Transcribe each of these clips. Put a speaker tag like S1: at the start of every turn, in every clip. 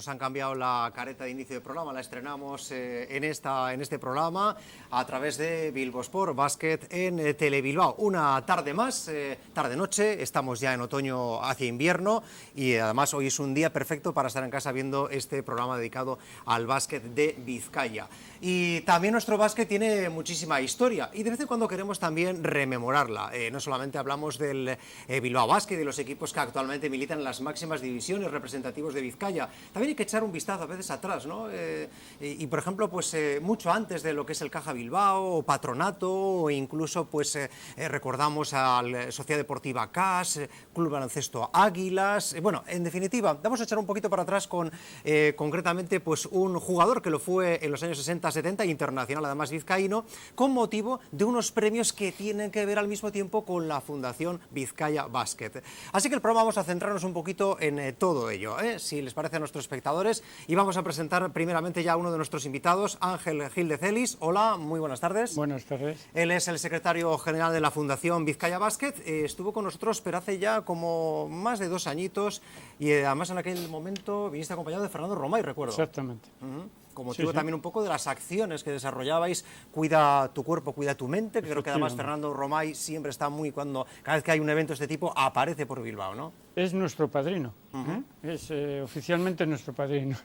S1: nos han cambiado la careta de inicio de programa, la estrenamos en este programa a través de Bilbosport Basket en Telebilbao. Una tarde más, tarde-noche, estamos ya en otoño hacia invierno y además hoy es un día perfecto para estar en casa viendo este programa dedicado al básquet de Vizcaya. Y también nuestro básquet tiene muchísima historia y de vez en cuando queremos también rememorarla. No solamente hablamos del Bilbao Basket y de los equipos que actualmente militan en las máximas divisiones representativos de Vizcaya, también hay que echar un vistazo a veces atrás, ¿no? Y por ejemplo, pues mucho antes de lo que es el Caja Bilbao, o Patronato, o incluso pues recordamos al Sociedad Deportiva CAS, Club Baloncesto Águilas. Bueno, en definitiva, vamos a echar un poquito para atrás con concretamente pues un jugador que lo fue en los años 60-70, internacional además vizcaíno, con motivo de unos premios que tienen que ver al mismo tiempo con la Fundación Vizcaya Basket. Así que el programa vamos a centrarnos un poquito en todo ello, si les parece a nuestros espectadores, y vamos a presentar primeramente ya a uno de nuestros invitados, Ángel Gil de Celis. Hola, muy buenas tardes.
S2: Buenas tardes.
S1: Él es el secretario general de la Fundación Vizcaya Basket, estuvo con nosotros pero hace ya como más de 2 añitos y además en aquel momento viniste acompañado de Fernando Romay, recuerdo.
S2: Exactamente.
S1: Como motivo también un poco de las acciones que desarrollabais, Cuida tu cuerpo, cuida tu mente, que creo que además Fernando Romay siempre está cada vez que hay un evento de este tipo, aparece por Bilbao, ¿no?
S2: Es nuestro padrino, es oficialmente nuestro padrino.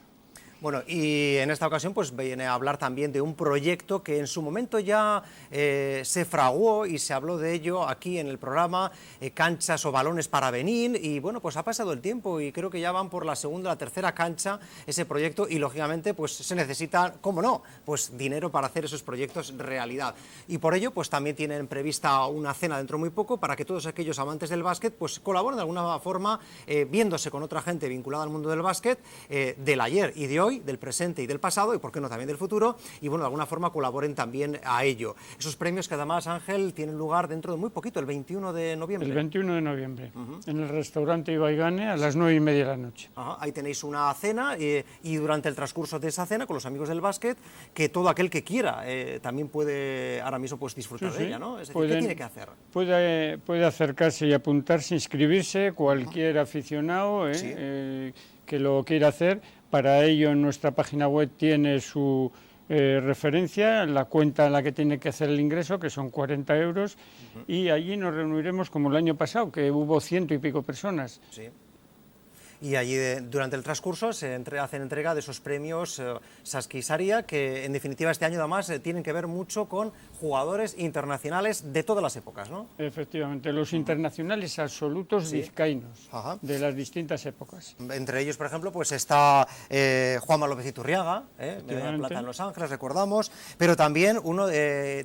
S1: Bueno, y en esta ocasión pues viene a hablar también de un proyecto que en su momento ya se fraguó y se habló de ello aquí en el programa, canchas o balones para Benín, y bueno, pues ha pasado el tiempo y creo que ya van por la segunda o la tercera cancha ese proyecto y lógicamente pues se necesita, ¿cómo no?, pues dinero para hacer esos proyectos realidad. Y por ello pues también tienen prevista una cena dentro muy poco para que todos aquellos amantes del básquet pues colaboren de alguna forma, viéndose con otra gente vinculada al mundo del básquet, del ayer y de hoy, del presente y del pasado, y por qué no también del futuro, y bueno, de alguna forma colaboren también a ello. Esos premios que además, Ángel, tienen lugar dentro de muy poquito, el 21 de noviembre.
S2: El 21 de noviembre, en el restaurante Ibaigane a las 9:30 de la noche.
S1: Ahí tenéis una cena y durante el transcurso de esa cena, con los amigos del básquet, que todo aquel que quiera también puede ahora mismo pues disfrutar de ella, ¿no? Es decir, ¿qué tiene que hacer?
S2: Puede acercarse y apuntarse, inscribirse, cualquier aficionado que lo quiera hacer. Para ello en nuestra página web tiene su referencia, la cuenta en la que tiene que hacer el ingreso, que son 40 euros, y allí nos reuniremos como el año pasado, que hubo 100 y pico personas.
S1: Sí. Y allí durante el transcurso se hacen entrega de esos premios Saski Saria, que en definitiva este año además tienen que ver mucho con jugadores internacionales de todas las épocas, ¿no?
S2: Efectivamente, los internacionales absolutos vizcaínos, de las distintas épocas.
S1: Entre ellos, por ejemplo, pues está Juanma López Iturriaga, medalla de plata en Los Ángeles, recordamos, pero también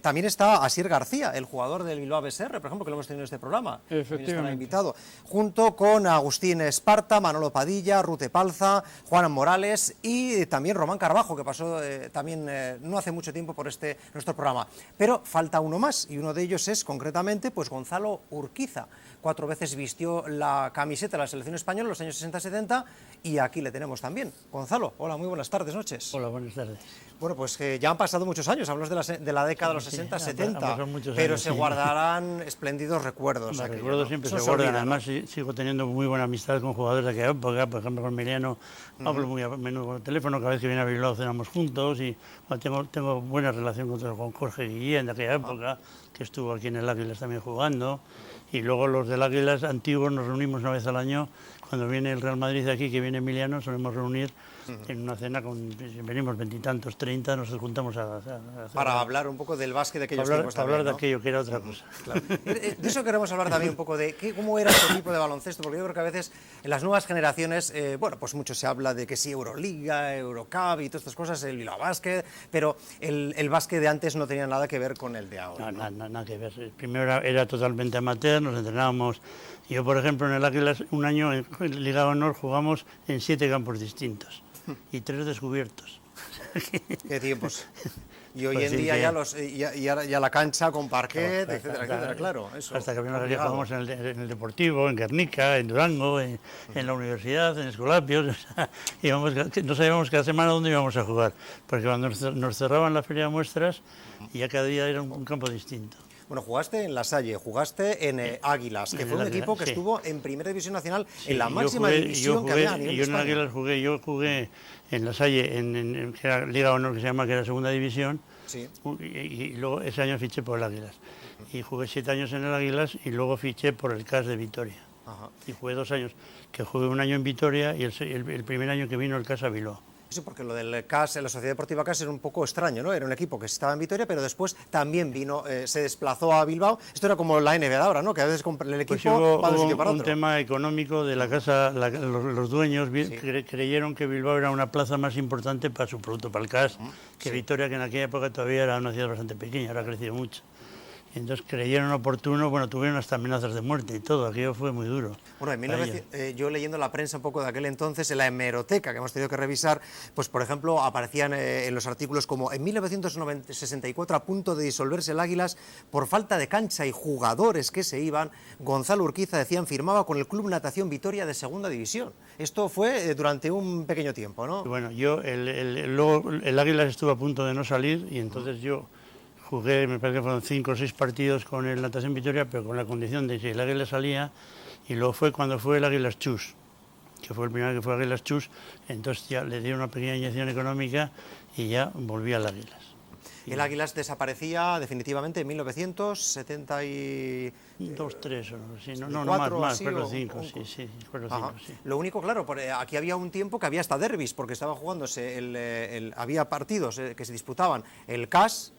S1: también está Asier García, el jugador del Bilbao BSR, por ejemplo, que lo hemos tenido en este programa.
S2: Efectivamente.
S1: Invitado, junto con Agustín Esparta, Manolo Padilla, Rute Palza, Juan Morales y también Román Carbajo, que pasó también no hace mucho tiempo por nuestro programa. Pero falta uno más, y uno de ellos es concretamente pues Gonzalo Urquiza. 4 veces vistió la camiseta de la selección española en los años 60-70 y aquí le tenemos también. Gonzalo, hola, muy buenas tardes, noches.
S3: Hola, buenas tardes.
S1: Bueno, pues ya han pasado muchos años, hablamos de la década de los 60-70, pero se guardarán espléndidos recuerdos.
S3: Los recuerdos siempre se guardan, además sigo teniendo muy buena amistad con jugadores de aquella época, por ejemplo con Emiliano, hablo muy a menudo por teléfono, cada vez que viene a Bilbao cenamos juntos y tengo buena relación con Jorge Guillén de aquella época, que estuvo aquí en el Águilas también jugando, y luego los del Águilas antiguos nos reunimos una vez al año, cuando viene el Real Madrid de aquí, que viene Emiliano, solemos reunir en una cena, venimos 20 y tantos, 30, nos juntamos
S1: para hablar un poco del básquet de aquellos tiempos
S3: también, hablar
S1: ¿no?
S3: de aquello que era otra cosa.
S1: Claro. De eso queremos hablar también un poco, de cómo era este tipo de baloncesto, porque yo creo que a veces en las nuevas generaciones, bueno, pues mucho se habla de que sí, Euroliga, Eurocup y todas estas cosas, el Bilbao Basket, pero el básquet de antes no tenía nada que ver con el de ahora.
S3: No, nada que ver. Primero era totalmente amateur, nos entrenábamos. Yo, por ejemplo, en el Águilas, un año en Liga Honor jugamos en 7 campos distintos y 3 descubiertos.
S1: ¿Qué tiempos? Y hoy
S3: Pues
S1: en
S3: sí,
S1: día
S3: sí.
S1: ya la cancha con parquet, etcétera, claro. Eso,
S3: hasta que vino la jugamos en el Deportivo, en Guernica, en Durango, en la universidad, en Escolapios. No sabíamos cada semana dónde íbamos a jugar, porque cuando nos cerraban la feria de muestras, ya cada día era un campo distinto.
S1: Bueno, jugaste en La Salle, jugaste en Águilas, que
S3: en
S1: fue un
S3: el Águilas,
S1: equipo que
S3: sí.
S1: estuvo en Primera División Nacional,
S3: Sí,
S1: en la
S3: yo
S1: máxima
S3: jugué-
S1: división que había a nivel de
S3: yo en
S1: España.
S3: Águilas jugué en La Salle, que era Liga Honor, que se llama, que era Segunda División,
S1: Sí.
S3: y luego ese año fiché por el Águilas. Y jugué 7 años en el Águilas y luego fiché por el CAS de Vitoria.
S1: Ajá.
S3: Y jugué 2 años, que jugué un año en Vitoria y el primer año que vino el CAS a Bilbao.
S1: Sí, porque lo del CAS, la Sociedad Deportiva CAS, era un poco extraño, ¿no? Era un equipo que estaba en Vitoria, pero después también vino, se desplazó a Bilbao. Esto era como la NBA ahora, ¿no? Que a veces el equipo
S3: Pues hubo,
S1: va de un sitio para
S3: un
S1: otro.
S3: tema económico de la casa, los dueños
S1: Sí.
S3: creyeron que Bilbao era una plaza más importante para su producto, para el CAS, que
S1: Sí.
S3: Vitoria, que en aquella época todavía era una ciudad bastante pequeña, ahora ha crecido mucho. Y entonces creyeron oportuno, bueno, tuvieron hasta amenazas de muerte y todo, aquello fue muy duro.
S1: Bueno, en
S3: para
S1: 1900, yo leyendo la prensa un poco de aquel entonces, en la hemeroteca que hemos tenido que revisar, pues por ejemplo aparecían en los artículos como en 1964 a punto de disolverse el Águilas por falta de cancha y jugadores que se iban, Gonzalo Urquiza, decían, firmaba con el Club Natación Vitoria de Segunda División. Esto fue durante un pequeño tiempo, ¿no?
S3: Y bueno, luego el Águilas estuvo a punto de no salir y entonces yo jugué, me parece que fueron 5 o 6 partidos con el Natación Vitoria, pero con la condición de que el Águilas salía, y luego fue cuando fue el Águilas Chus, que fue el primer que fue Águilas Chus, entonces ya le dieron una pequeña inyección económica y ya volví al Águilas.
S1: El Águilas desaparecía definitivamente en 1970 y...
S3: 2, 3 o no, sí, no,
S1: cuatro,
S3: más,
S1: así,
S3: 4
S1: o
S3: 5,
S1: un-
S3: sí, 4
S1: Ajá.
S3: 5, sí.
S1: Lo único, claro, aquí había un tiempo que había hasta derbis, porque estaba jugándose, había partidos que se disputaban el CAS,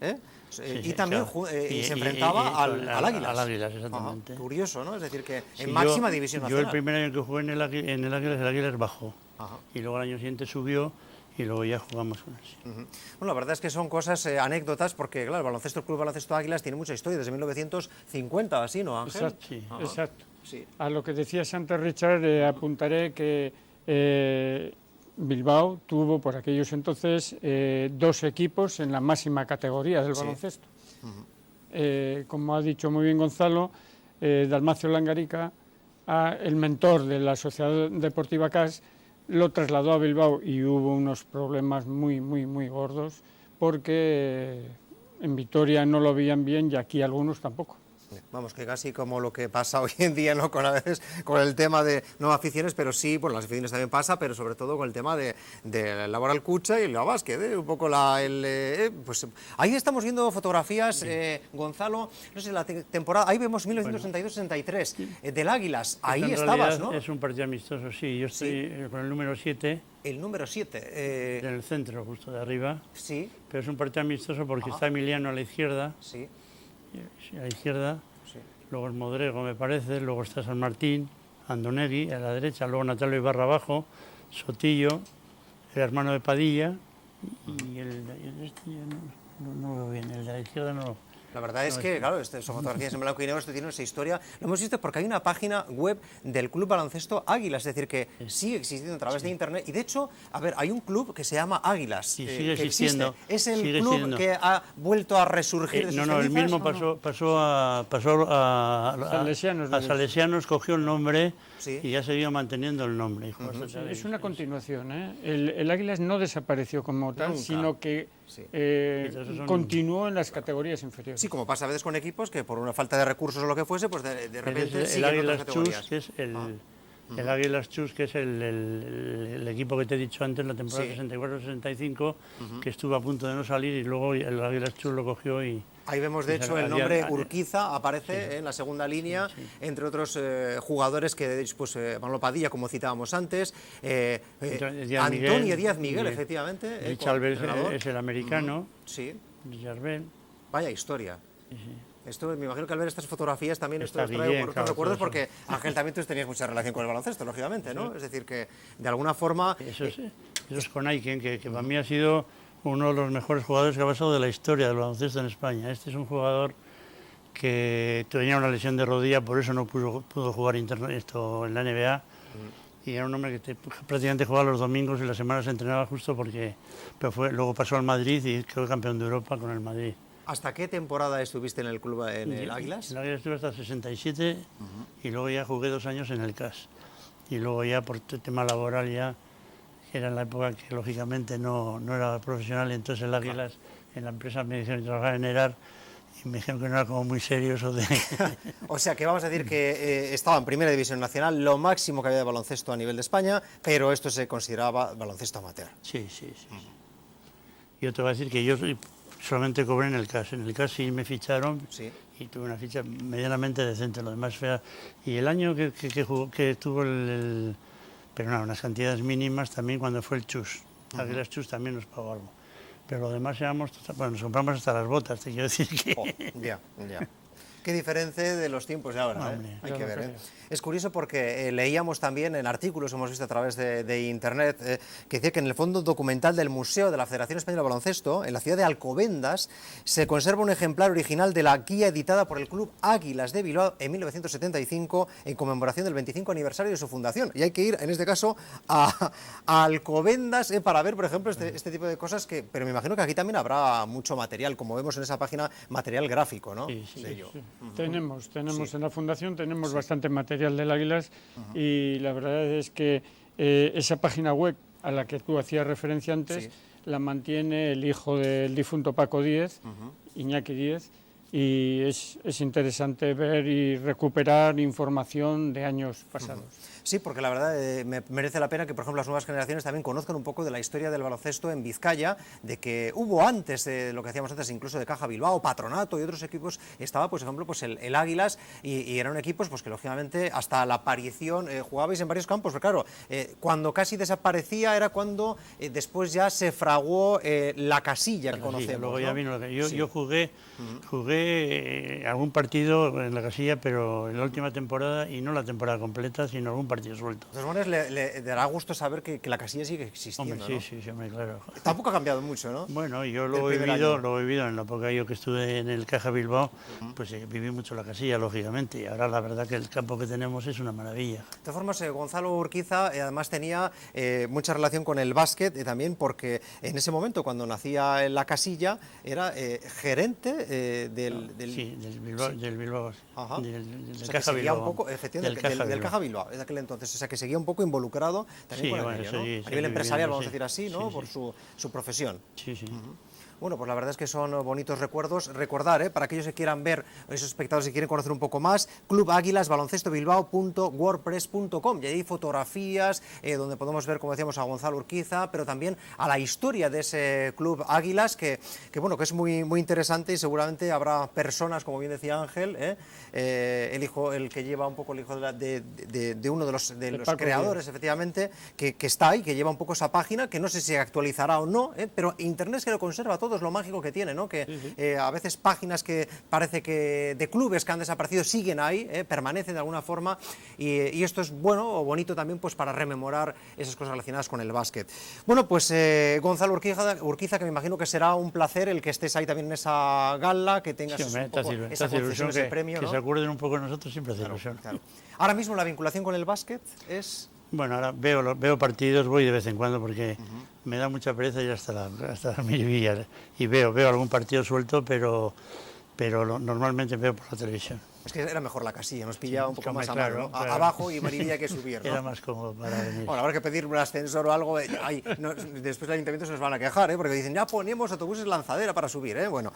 S1: y también
S3: claro.
S1: se enfrentaba al Águilas.
S3: Al Águilas, exactamente.
S1: Ajá. Curioso, ¿no? Es decir, que
S3: Sí,
S1: en máxima división
S3: yo
S1: nacional.
S3: el primer año que jugué en el Águilas bajó.
S1: Ajá.
S3: Y luego al año siguiente subió y luego ya jugamos con él.
S1: Ujú. Bueno, la verdad es que son cosas, anécdotas, porque claro, el Club Baloncesto Águilas tiene mucha historia, desde 1950, así, ¿no, Ángel?
S2: Exacto,
S3: Sí.
S1: Ajá.
S2: exacto.
S1: Sí.
S2: A lo que decías antes, Richard, apuntaré que Bilbao tuvo por aquellos entonces 2 equipos en la máxima categoría del
S1: Sí.
S2: baloncesto. Como ha dicho muy bien Gonzalo, Dalmacio Langarica, el mentor de la Sociedad Deportiva CAS, lo trasladó a Bilbao y hubo unos problemas muy gordos porque en Vitoria no lo veían bien y aquí algunos tampoco.
S1: Vamos, que casi como lo que pasa hoy en día, ¿no? Con a veces con el tema de no aficiones, pero sí, bueno, las aficiones también pasa, pero sobre todo con el tema de la Laboral Cucha y la básquet, un poco pues ahí estamos viendo fotografías, Gonzalo, no sé, la temporada, ahí vemos 1962-63 del Águilas, ahí
S3: En
S1: estabas,
S3: realidad
S1: ¿no?
S3: es un partido amistoso, sí, yo estoy con el número 7
S1: El número 7,
S3: en el centro, justo de arriba,
S1: sí,
S3: pero es un partido amistoso porque está Emiliano a la izquierda,
S1: sí,
S3: a la izquierda,
S1: sí.
S3: luego es Modrego, me parece, luego está San Martín, Andonegui a la derecha, luego Natalio Ibarra abajo, Sotillo, el hermano de Padilla, y este ya no lo veo bien, el de la izquierda no.
S1: La verdad es que, claro, son fotografías en blanco y negro, esto tiene esa historia. Lo hemos visto porque hay una página web del Club Baloncesto Águilas, es decir, que sigue existiendo a través de Internet. Y de hecho, a ver, hay un club que se llama Águilas.
S3: Sí,
S1: que
S3: sigue existiendo.
S1: existe. Es el
S3: Sigue
S1: club
S3: existiendo.
S1: que ha vuelto a resurgir de sus
S3: No, el
S1: cenizas,
S3: mismo
S1: ¿o no?
S3: pasó a
S2: Salesianos,
S3: a Salesianos, cogió el nombre
S1: Sí.
S3: y ya seguido manteniendo el nombre. Hijo, hasta
S2: Es una continuación, ¿eh? El Águilas no desapareció como tal,
S1: Nunca.
S2: sino que
S1: Sí.
S3: Esos son-
S2: continuó en las categorías inferiores.
S1: Sí, como pasa a veces con equipos que por una falta de recursos o lo que fuese, pues de repente
S3: el
S1: siguen otras
S3: Águilas Chus,
S1: categorías.
S3: que es el Águilas Chus, que es el equipo que te he dicho antes, la temporada
S1: Sí.
S3: 64-65, que estuvo a punto de no salir y luego el Águilas Chus lo cogió y...
S1: Ahí vemos, de
S3: Y
S1: hecho, el
S3: había-
S1: nombre Urquiza aparece en la segunda línea, entre otros jugadores que, pues, Manolo Padilla, como citábamos antes,
S3: Díaz
S1: Antonio
S3: Miguel,
S1: Díaz Miguel,
S3: Miguel.
S1: efectivamente.
S3: Richard Bell
S1: entrenador.
S3: es el americano,
S1: Sí,
S3: Richard Bell.
S1: vaya historia. Esto, me imagino que al ver estas fotografías también esto
S3: Está
S1: os trae
S3: Guillén,
S1: buenos
S3: claro,
S1: recuerdos,
S3: todo eso.
S1: porque Ángel también tú tenías mucha relación con el baloncesto, lógicamente, ¿no? Es decir, que de alguna forma...
S3: Eso es con Aiken, que para mí ha sido uno de los mejores jugadores que ha pasado de la historia del baloncesto en España. Este es un jugador que tenía una lesión de rodilla, por eso no pudo jugar en la NBA. Y era un hombre que prácticamente jugaba los domingos y las semanas se entrenaba justo porque... Pero luego pasó al Madrid y quedó campeón de Europa con el Madrid.
S1: ¿Hasta qué temporada estuviste en el club, en el Águilas?
S3: En el Águilas estuve hasta el 67 y luego ya jugué 2 años en el CAS. Y luego ya por tema laboral ya, que era en la época que lógicamente no era profesional, entonces el Águilas en la empresa me dijeron que trabajaba en ERAR y me dijeron que no era como muy serio eso de...
S1: O sea que vamos a decir que estaba en Primera División Nacional, lo máximo que había de baloncesto a nivel de España, pero esto se consideraba baloncesto amateur.
S3: Sí. Yo te voy a decir que yo solamente cobré en el CAS. En el CAS sí me ficharon y tuve una ficha medianamente decente, lo demás fea. Y el año que tuvo pero no, unas cantidades mínimas también cuando fue el Chus. Águilas Chus también nos pagó algo. Pero lo demás nos compramos hasta las botas, te quiero decir que...
S1: Ya. Qué diferencia de los tiempos de ahora,
S3: Hombre,
S1: hay que ver. Es curioso porque leíamos también en artículos, hemos visto a través de internet, que decía que en el fondo documental del Museo de la Federación Española de Baloncesto, en la ciudad de Alcobendas, se conserva un ejemplar original de la guía editada por el Club Águilas de Bilbao en 1975 en conmemoración del 25 aniversario de su fundación. Y hay que ir, en este caso, a Alcobendas para ver, por ejemplo, este tipo de cosas, pero me imagino que aquí también habrá mucho material, como vemos en esa página, material gráfico, ¿no?
S2: Sí. Tenemos en la fundación tenemos bastante material del Águilas y la verdad es que esa página web a la que tú hacías referencia antes la mantiene el hijo del difunto Paco Díez, Iñaki Díez, y es interesante ver y recuperar información de años pasados.
S1: Sí, porque la verdad merece la pena que, por ejemplo, las nuevas generaciones también conozcan un poco de la historia del baloncesto en Vizcaya, de que hubo antes de lo que hacíamos antes, incluso de Caja Bilbao, Patronato y otros equipos, estaba, por ejemplo, el Águilas, y eran equipos que, lógicamente, hasta la aparición jugabais en varios campos, pero claro, cuando casi desaparecía era cuando después ya se fraguó la casilla que conocemos.
S3: Luego ya vino yo jugué algún partido en la casilla, pero en la última temporada, y no la temporada completa, sino algún partido suelto.
S1: De todas maneras, le dará gusto saber que la casilla sigue existiendo.
S3: Hombre, sí, hombre, claro.
S1: Tampoco ha cambiado mucho, ¿no?
S3: Bueno, yo lo he vivido en la época yo que estuve en el Caja Bilbao, pues viví mucho la casilla, lógicamente, y ahora la verdad que el campo que tenemos es una maravilla.
S1: De todas formas, Gonzalo Urquiza además tenía mucha relación con el básquet también, porque en ese momento, cuando nacía la casilla, era gerente del
S3: Bilbao,
S1: Ajá.
S3: del Caja Bilbao.
S1: Un poco, efectivamente, del Caja Bilbao, de aquel entonces, o sea que seguía un poco involucrado también con aquello, ¿no? A nivel empresarial, vamos a decir así, ¿no? Por su profesión.
S3: Sí.
S1: Bueno, pues la verdad es que son bonitos recuerdos. Recordar, para aquellos que quieran ver, esos espectadores que quieren conocer un poco más, clubaguilasbaloncestobilbao.wordpress.com, y ahí hay fotografías donde podemos ver, como decíamos, a Gonzalo Urquiza, pero también a la historia de ese Club Águilas, que es muy interesante, y seguramente habrá personas, como bien decía Ángel, el que lleva un poco el hijo de uno de los creadores, efectivamente, que está ahí, que lleva un poco esa página, que no sé si se actualizará o no, pero Internet es que lo conserva todo, es lo mágico que tiene, ¿no? Que a veces páginas que parece que de clubes que han desaparecido siguen ahí, permanecen de alguna forma, y esto es bueno o bonito también, pues para rememorar esas cosas relacionadas con el básquet. Bueno, pues Gonzalo Urquiza, que me imagino que será un placer el que estés ahí también en esa gala, que tengas esa concesión, ese premio, ¿no?
S3: Que se acuerden un poco de nosotros, siempre hace ilusión.
S1: Claro. Ahora mismo la vinculación con el básquet es...
S3: Bueno, ahora veo partidos, voy de vez en cuando porque me da mucha pereza ir hasta las miravillas, y veo algún partido suelto, pero normalmente veo por la televisión.
S1: Es que era mejor la casilla, nos pillaba un poco más a mano, ¿no?
S3: Claro.
S1: Abajo y Maribilla hay que subir, ¿no?
S3: Era más cómodo para venir.
S1: Bueno, habrá que pedir un ascensor o algo. Después el ayuntamiento se nos van a quejar, porque dicen, ya ponemos autobuses lanzadera para subir, Bueno,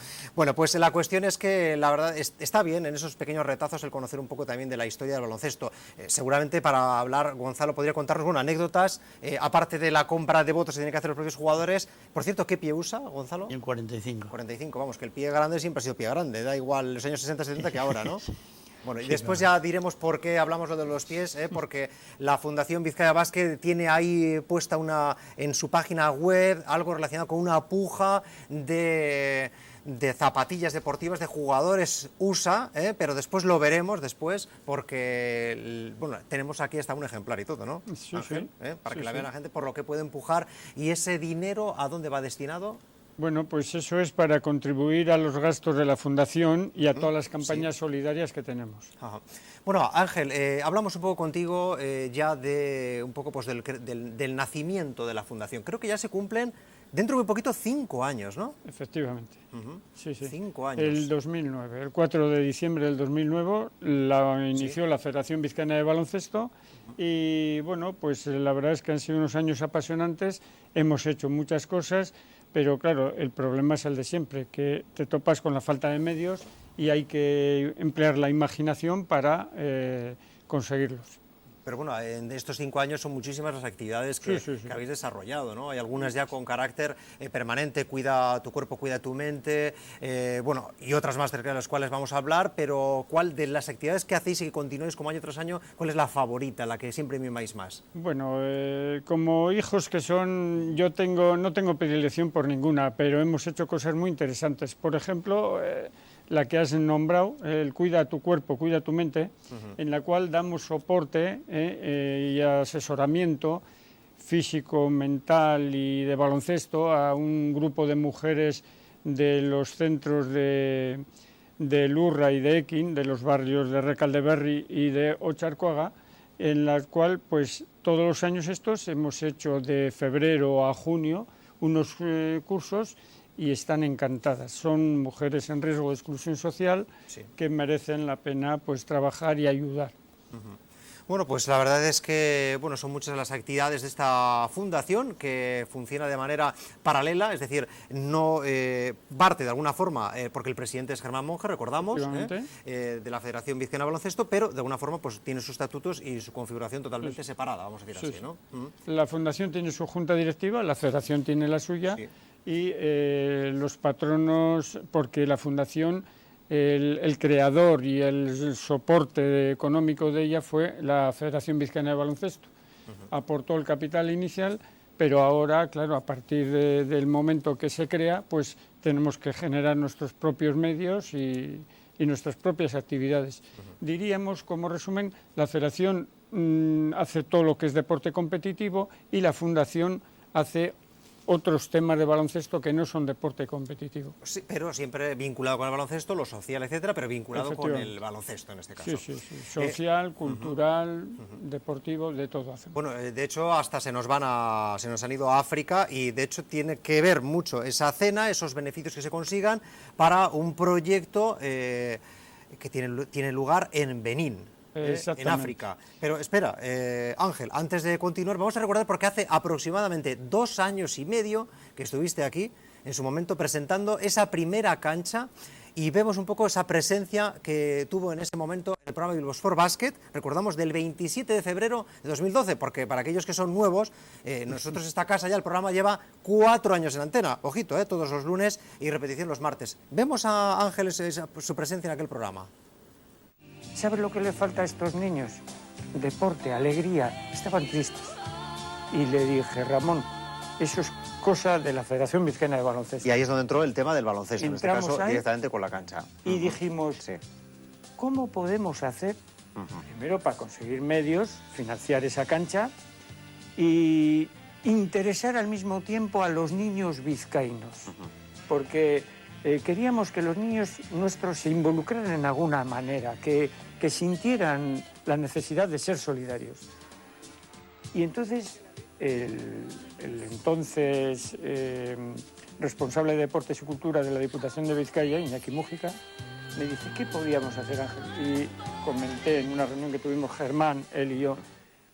S1: pues la cuestión es que la verdad está bien en esos pequeños retazos el conocer un poco también de la historia del baloncesto. Seguramente para hablar, Gonzalo podría contarnos anécdotas, aparte de la compra de votos que tienen que hacer los propios jugadores. Por cierto, ¿qué pie usa, Gonzalo?
S3: En 45.
S1: 45, vamos, que el pie grande siempre ha sido pie grande, da igual los años 60-70 que ahora, ¿no? Bueno, y después ya diremos por qué hablamos lo de los pies, porque la Fundación Vizcaya Basket tiene ahí puesta en su página web algo relacionado con una puja de zapatillas deportivas de jugadores USA, pero después lo veremos porque tenemos aquí hasta un ejemplar y todo, ¿no?
S2: Sí,
S1: Ángel, para que la vea la gente por lo que puede empujar. ¿Y ese dinero a dónde va destinado?
S2: Bueno, pues eso es para contribuir a los gastos de la Fundación y a todas las campañas solidarias que tenemos.
S1: Ajá. Bueno, Ángel, hablamos un poco contigo ya de un poco pues, del nacimiento de la Fundación. Creo que ya se cumplen dentro de muy poquito 5 años, ¿no?
S2: Efectivamente. Sí.
S1: 5 años.
S2: El 2009, el 4 de diciembre del 2009 la inició la Federación Vizcaína de Baloncesto y bueno, pues la verdad es que han sido unos años apasionantes, hemos hecho muchas cosas, pero claro, el problema es el de siempre, que te topas con la falta de medios y hay que emplear la imaginación para conseguirlos.
S1: Pero bueno, en estos 5 años son muchísimas las actividades que habéis desarrollado, ¿no? Hay algunas ya con carácter permanente, cuida tu cuerpo, cuida tu mente, bueno, y otras más de las cuales vamos a hablar, pero ¿cuál de las actividades que hacéis y que continuáis como año tras año, cuál es la favorita, la que siempre mimáis más?
S2: Bueno, como hijos que son, yo no tengo predilección por ninguna, pero hemos hecho cosas muy interesantes. Por ejemplo, la que has nombrado, el Cuida tu cuerpo, cuida tu mente, en la cual damos soporte y asesoramiento físico, mental y de baloncesto a un grupo de mujeres de los centros de Lurra y de Ekin, de los barrios de Recaldeberri y de Ocharcoaga, en la cual pues todos los años estos hemos hecho de febrero a junio unos cursos y están encantadas. Son mujeres en riesgo de exclusión social que merecen la pena pues trabajar y ayudar.
S1: Bueno, pues la verdad es que bueno, son muchas las actividades de esta fundación que funciona de manera paralela, es decir, no parte de alguna forma, porque el presidente es Germán Monge, recordamos, de la Federación Vizcaína de Baloncesto, pero de alguna forma pues tiene sus estatutos y su configuración totalmente separada, vamos a decir así, ¿no?
S2: La fundación tiene su junta directiva, la federación tiene la suya y los patronos, porque la fundación... El creador y el soporte económico de ella fue la Federación Vizcaína de Baloncesto. Aportó el capital inicial, pero ahora, claro, a partir del momento que se crea, pues tenemos que generar nuestros propios medios y nuestras propias actividades. Diríamos, como resumen, la Federación hace todo lo que es deporte competitivo y la Fundación hace otros temas de baloncesto que no son deporte competitivo.
S1: Sí, pero siempre vinculado con el baloncesto, lo social, etcétera, pero vinculado con el baloncesto en este caso.
S2: Sí. Social, cultural, deportivo, de todo hacemos.
S1: Bueno, de hecho, hasta se nos han ido a África y de hecho tiene que ver mucho esa cena, esos beneficios que se consigan para un proyecto que tiene lugar en Benín. En África. Pero espera, Ángel, antes de continuar, vamos a recordar porque hace aproximadamente 2 años y medio que estuviste aquí, en su momento, presentando esa primera cancha y vemos un poco esa presencia que tuvo en ese momento el programa Bilbo Sport Basket, recordamos del 27 de febrero de 2012, porque para aquellos que son nuevos, nosotros esta casa ya, el programa lleva 4 años en antena, ojito, todos los lunes y repetición los martes. Vemos a Ángel su presencia en aquel programa.
S2: ¿Sabes lo que le falta a estos niños? Deporte, alegría. Estaban tristes. Y le dije, Ramón, eso es cosa de la Federación Vizcaína de Baloncesto.
S1: Y ahí es donde entró el tema del baloncesto,
S2: Entramos
S1: en este caso
S2: ahí,
S1: directamente con la cancha.
S2: Y dijimos, ¿cómo podemos hacer, primero para conseguir medios, financiar esa cancha y interesar al mismo tiempo a los niños vizcaínos? Porque queríamos que los niños nuestros se involucraran en alguna manera, que sintieran la necesidad de ser solidarios. Y entonces el entonces responsable de Deportes y Cultura de la Diputación de Vizcaya, Iñaki Mújica, me dice, ¿qué podíamos hacer, Ángel? Y comenté en una reunión que tuvimos Germán, él y yo,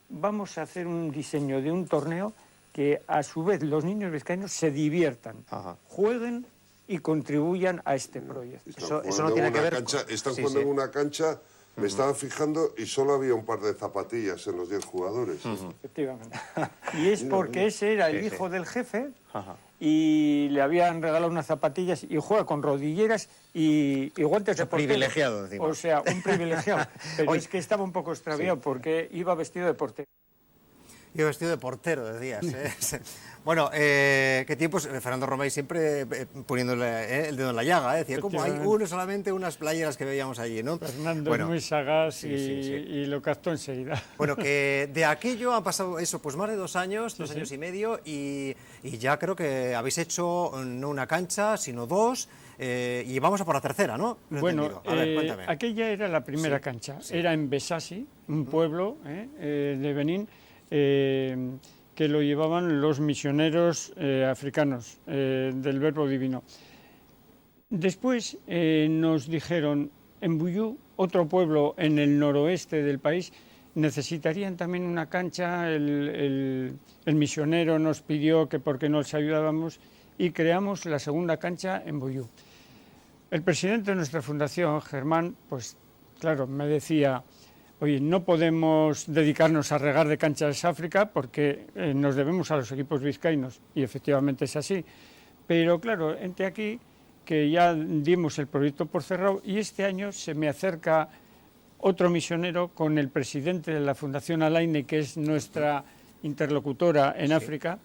S2: vamos a hacer un diseño de un torneo que a su vez los niños vizcaínos se diviertan, jueguen y contribuyan a este proyecto.
S1: Eso no tiene que ver
S4: con... Están jugando en una cancha, me estaba fijando y solo había un par de zapatillas en los 10 jugadores.
S2: Efectivamente. Y es porque ese era el hijo del jefe y le habían regalado unas zapatillas y juega con rodilleras y guantes de portero.
S1: Privilegiado, encima.
S2: O sea, un privilegiado. Pero es que estaba un poco extraviado porque iba vestido de portero.
S1: Iba vestido de portero, decías. Bueno, qué tiempos, Fernando Romay siempre poniéndole el dedo en la llaga, decía, como hay solamente unas playeras que veíamos allí, ¿no?
S2: Fernando es muy sagaz y lo captó enseguida.
S1: Bueno, que de aquello han pasado eso, pues más de 2 años, 2 años y medio, y ya creo que habéis hecho no una cancha, sino 2, y vamos a por la tercera, ¿no?
S2: Bueno,
S1: a ver, cuéntame.
S2: Aquella era la primera cancha, era en Besasi, un pueblo de Benín, que lo llevaban los misioneros africanos del Verbo Divino. Después nos dijeron, en Buyú, otro pueblo en el noroeste del país, necesitarían también una cancha, el misionero nos pidió que por qué no les ayudábamos y creamos la segunda cancha en Boyú. El presidente de nuestra fundación, Germán, pues claro, me decía, oye, no podemos dedicarnos a regar de canchas África porque nos debemos a los equipos vizcaínos, y efectivamente es así. Pero claro, entre aquí que ya dimos el proyecto por cerrado y este año se me acerca otro misionero con el presidente de la Fundación Alaine, que es nuestra interlocutora en África,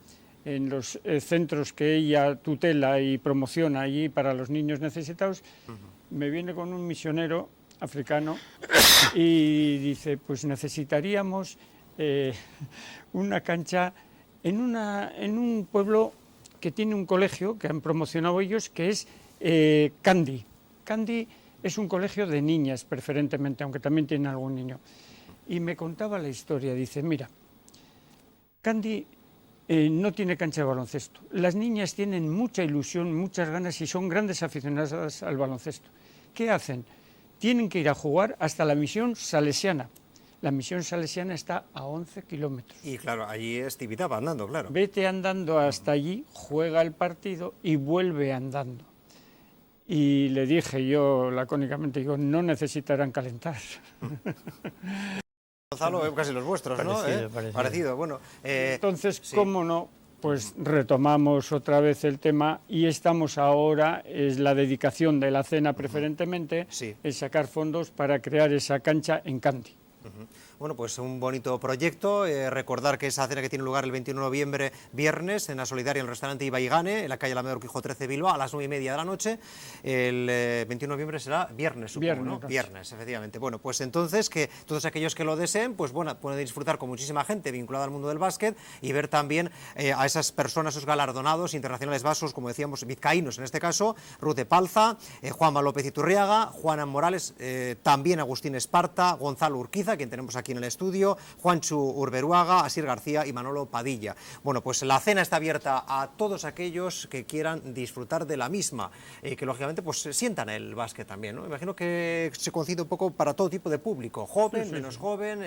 S2: en los centros que ella tutela y promociona allí para los niños necesitados. Me viene con un misionero africano y dice, pues necesitaríamos una cancha en un pueblo que tiene un colegio que han promocionado ellos, que es Kandy. Kandy es un colegio de niñas preferentemente, aunque también tiene algún niño. Y me contaba la historia, dice, mira, Kandy no tiene cancha de baloncesto. Las niñas tienen mucha ilusión, muchas ganas y son grandes aficionadas al baloncesto. ¿Qué hacen? Tienen que ir a jugar hasta la misión salesiana. La misión salesiana está a 11 kilómetros.
S1: Y claro, allí es Tibidabo andando, claro.
S2: Vete andando hasta allí, juega el partido y vuelve andando. Y le dije yo lacónicamente, digo, no necesitarán calentar.
S1: Gonzalo, casi los vuestros,
S3: Parecido,
S1: ¿no?
S3: parecido.
S1: Bueno.
S2: Entonces,
S1: sí.
S2: ¿cómo no? Pues retomamos otra vez el tema y estamos ahora, es la dedicación de la cena preferentemente,
S1: Sí.
S2: es sacar fondos para crear esa cancha en Kandy.
S1: Bueno, pues un bonito proyecto. Recordar que esa cena que tiene lugar el 21 de noviembre, viernes, en la solidaria en el restaurante Ibaigane, en la calle Alameda Urquijo 13 Bilbao, a las 9:30 de la noche. El 21 de noviembre será viernes, supongo,
S2: Viernes,
S1: ¿no?
S2: ¿no?
S1: Viernes, efectivamente. Bueno, pues entonces que todos aquellos que lo deseen, pues bueno, pueden disfrutar con muchísima gente vinculada al mundo del básquet y ver también a esas personas, esos galardonados internacionales vascos, como decíamos, vizcaínos en este caso, Rute Palza, Juanma López Iturriaga, Juana Morales, también Agustín Esparta, Gonzalo Urquiza, quien tenemos aquí en el estudio, Juanchu Urberuaga, Asir García y Manolo Padilla. Bueno, pues la cena está abierta a todos aquellos que quieran disfrutar de la misma, que lógicamente pues sientan el básquet también, ¿no? Imagino que se concibe un poco para todo tipo de público, joven, menos joven,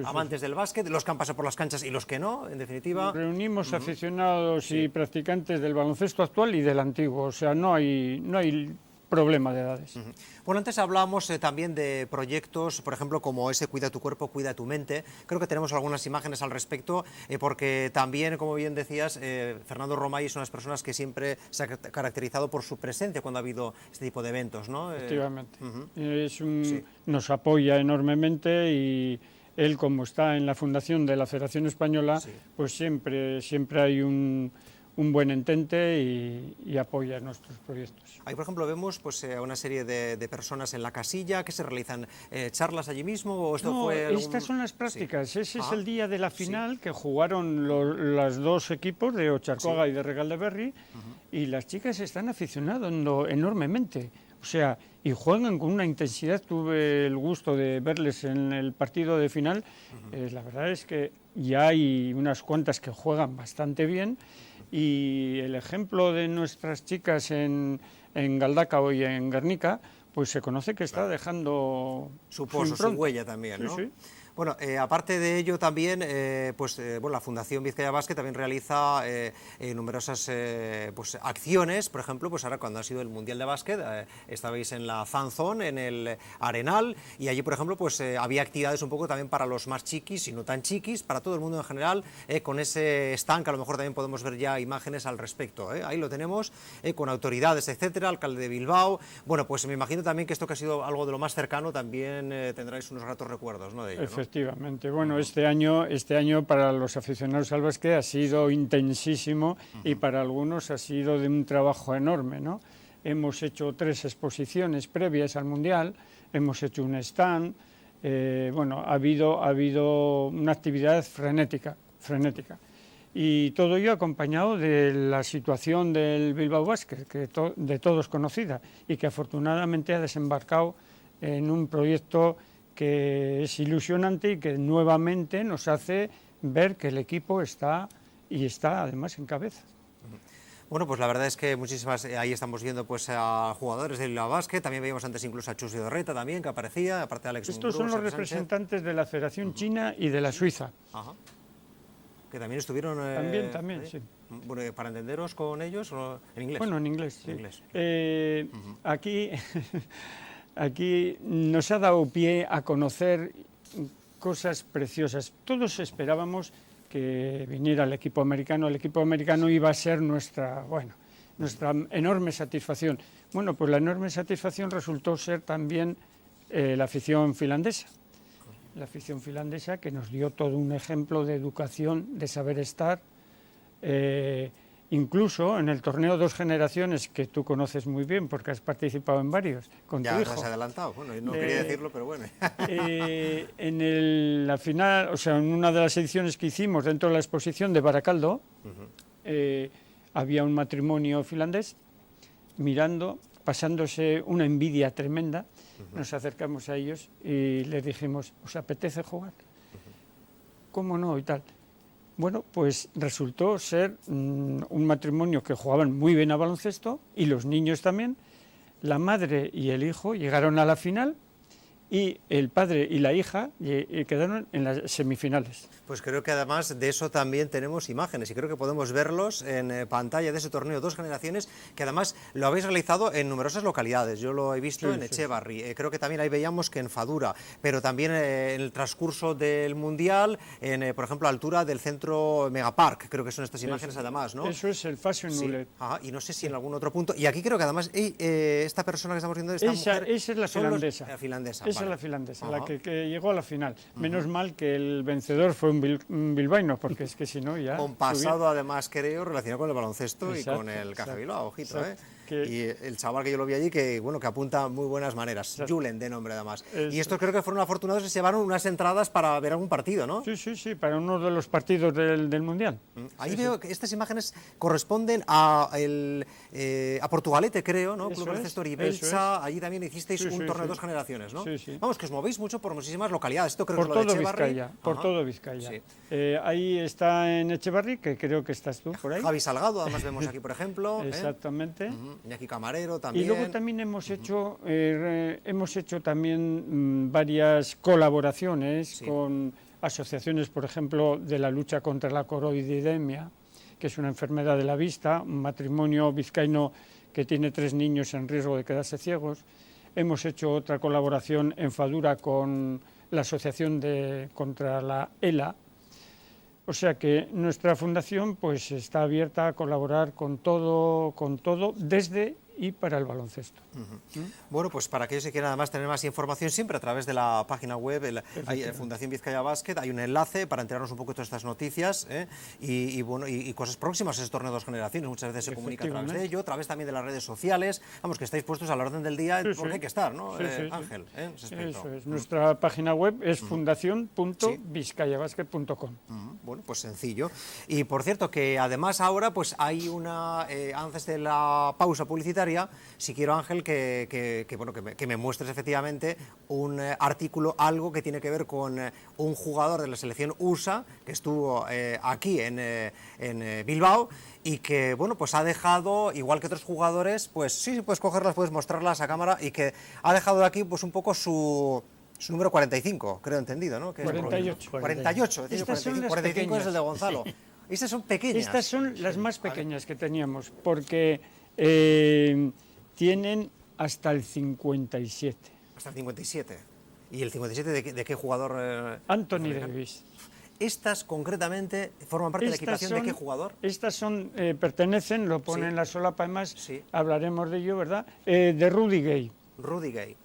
S1: amantes del básquet, los que han pasado por las canchas y los que no, en definitiva.
S2: Reunimos aficionados y practicantes del baloncesto actual y del antiguo, o sea, no hay problema de edades.
S1: Bueno, antes hablábamos también de proyectos, por ejemplo, como ese Cuida tu cuerpo, cuida tu mente. Creo que tenemos algunas imágenes al respecto, porque también, como bien decías, Fernando Romay es una de las personas que siempre se ha caracterizado por su presencia cuando ha habido este tipo de eventos, ¿no?
S2: Efectivamente. Nos apoya enormemente y él, como está en la fundación de la Federación Española, pues siempre hay un buen entente y apoya nuestros proyectos.
S1: Ahí, por ejemplo, vemos pues una serie de personas en la casilla, que se realizan charlas allí mismo, o esto
S2: No,
S1: fue
S2: estas son las prácticas.
S1: Sí.
S2: Ese es el día de la final que jugaron los dos equipos de Ocharcoaga y de Regaldeberri, y las chicas se están aficionando enormemente. O sea, y juegan con una intensidad. Tuve el gusto de verles en el partido de final. La verdad es que ya hay unas cuantas que juegan bastante bien. Y el ejemplo de nuestras chicas en Galdacao y en Guernica, pues se conoce que está dejando
S1: su pozo, su huella también, ¿no?
S2: Sí.
S1: Bueno, aparte de ello también, bueno, la Fundación Vizcaya Basket también realiza numerosas pues, acciones. Por ejemplo, pues ahora cuando ha sido el Mundial de Básquet, estabais en la Fan Zone, en el Arenal, y allí, por ejemplo, pues había actividades un poco también para los más chiquis y no tan chiquis, para todo el mundo en general, con ese stand, que a lo mejor también podemos ver ya imágenes al respecto. Ahí lo tenemos, con autoridades, etcétera, alcalde de Bilbao. Bueno, pues me imagino también que esto que ha sido algo de lo más cercano, también tendráis unos gratos recuerdos, ¿no? De ello, ¿no?
S2: Efectivamente. Bueno, este año para los aficionados al básquet ha sido intensísimo y para algunos ha sido de un trabajo enorme, ¿no? Hemos hecho 3 exposiciones previas al Mundial, hemos hecho un stand, bueno, ha habido una actividad frenética. Y todo ello acompañado de la situación del Bilbao Basket, que de todos conocida, y que afortunadamente ha desembarcado en un proyecto que es ilusionante y que nuevamente nos hace ver que el equipo está además en cabeza.
S1: Bueno, pues la verdad es que muchísimas, ahí estamos viendo pues a jugadores del Bilbao Basket, también veíamos antes incluso a Chus Dorreta también, que aparecía, aparte de Alex
S2: Estos
S1: Mumbrú,
S2: son los
S1: Sánchez.
S2: representantes de la Federación China y de la Suiza.
S1: Ajá. Que también estuvieron...
S2: También,
S1: ahí.
S2: sí.
S1: Bueno, para entenderos con ellos, ¿o en inglés?
S2: Bueno, en inglés, sí.
S1: En inglés.
S2: Aquí nos ha dado pie a conocer cosas preciosas. Todos esperábamos que viniera el equipo americano. El equipo americano iba a ser nuestra enorme satisfacción. Bueno, pues la enorme satisfacción resultó ser también la afición finlandesa. La afición finlandesa, que nos dio todo un ejemplo de educación, de saber estar. Incluso en el torneo Dos Generaciones, que tú conoces muy bien porque has participado en varios con tu hijo.
S1: Ya has adelantado, bueno, no quería decirlo, pero bueno.
S2: La final, o sea, en una de las ediciones que hicimos dentro de la exposición de Baracaldo, había un matrimonio finlandés mirando, pasándose una envidia tremenda. Nos acercamos a ellos y les dijimos, ¿os apetece jugar? ¿Cómo no? Y tal. Bueno, pues resultó ser un matrimonio que jugaban muy bien a baloncesto y los niños también. La madre y el hijo llegaron a la final y el padre y la hija quedaron en las semifinales.
S1: Pues creo que además de eso también tenemos imágenes y creo que podemos verlos en pantalla de ese torneo Dos Generaciones, que además lo habéis realizado en numerosas localidades. Yo lo he visto en Echevarri, creo que también ahí veíamos que en Fadura, pero también en el transcurso del Mundial, por ejemplo, a altura del centro Megapark, creo que son estas imágenes además, ¿no?
S2: Eso es el Fashion Nullet.
S1: Y no sé si en algún otro punto. Y aquí creo que además esta persona que estamos viendo, esta mujer...
S2: Esa es la finlandesa.
S1: La finlandesa,
S2: esa es la finlandesa, la que llegó a la final. Menos mal que el vencedor fue un bilbaíno, porque es que si no ya...
S1: Con pasado además, creo, relacionado con el baloncesto y con el Caja Bilbao, ojito, Y el chaval que yo lo vi allí, que bueno, que apunta muy buenas maneras, Julen de nombre además. Y estos creo que fueron afortunados y se llevaron unas entradas para ver algún partido, ¿no?
S2: Sí, para uno de los partidos del Mundial.
S1: Ahí veo que estas imágenes corresponden a Portugalete, creo, ¿no? Club Baloncesto Oribelsa, allí también hicisteis un torneo de Dos Generaciones, ¿no? Vamos, que os movéis mucho por muchísimas localidades. Esto creo que es lo de Echevarri.
S2: Por todo Vizcaya. Ahí está en Echevarri, que creo que estás tú por ahí.
S1: Javi Salgado, además vemos aquí, por ejemplo.
S2: Exactamente.
S1: Iñaki Camarero también.
S2: Y luego también hemos hecho también varias colaboraciones con asociaciones, por ejemplo, de la lucha contra la coroididemia, que es una enfermedad de la vista, un matrimonio vizcaíno que tiene 3 niños en riesgo de quedarse ciegos. Hemos hecho otra colaboración en Fadura con la asociación contra la ELA. O sea que nuestra fundación pues está abierta a colaborar con todo desde y para el baloncesto.
S1: Bueno, pues para aquellos que quieran además tener más información, siempre a través de la página web, Fundación Vizcaya Basket, hay un enlace para enterarnos un poco de todas estas noticias y cosas próximas a ese torneo de Dos Generaciones. Muchas veces se comunica a través de ello, a través también de las redes sociales. Vamos, que estáis puestos a la orden del día porque hay que estar, ¿no, Ángel?
S2: Eso es. Nuestra página web es fundación.vizcayabasket.com.
S1: Bueno, pues sencillo. Y por cierto, que además ahora pues hay una, antes de la pausa publicitaria, si quiero, Ángel, que me muestres efectivamente un artículo, algo que tiene que ver con un jugador de la selección USA que estuvo aquí en Bilbao y que, bueno, pues ha dejado, igual que otros jugadores, pues sí, puedes cogerlas, puedes mostrarlas a cámara, y que ha dejado de aquí pues un poco su número 45, creo entendido, ¿no? Que
S2: 48.
S1: 48, es decir, 45 es el de Gonzalo. Sí. Estas son pequeñas.
S2: Estas son las más pequeñas que teníamos, porque tienen hasta el 57.
S1: Hasta el 57. ¿Y el 57 de qué jugador?
S2: Anthony Davis.
S1: ¿Estas concretamente forman parte de la equipación de qué jugador?
S2: Estas pertenecen, lo pone en la solapa, además hablaremos de ello, ¿verdad? De Rudy Gay.
S1: Rudy Gay.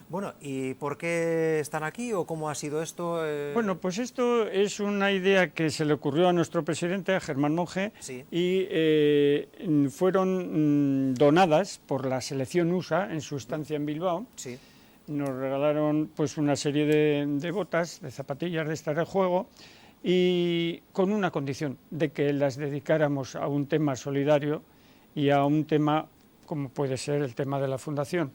S1: Bueno, ¿y por qué están aquí o cómo ha sido esto?
S2: Bueno, pues esto es una idea que se le ocurrió a nuestro presidente, a Germán Monge, y fueron donadas por la selección USA en su estancia en Bilbao.
S1: Sí.
S2: Nos regalaron pues una serie de botas, de zapatillas de estar de juego, y con una condición, de que las dedicáramos a un tema solidario y a un tema como puede ser el tema de la fundación.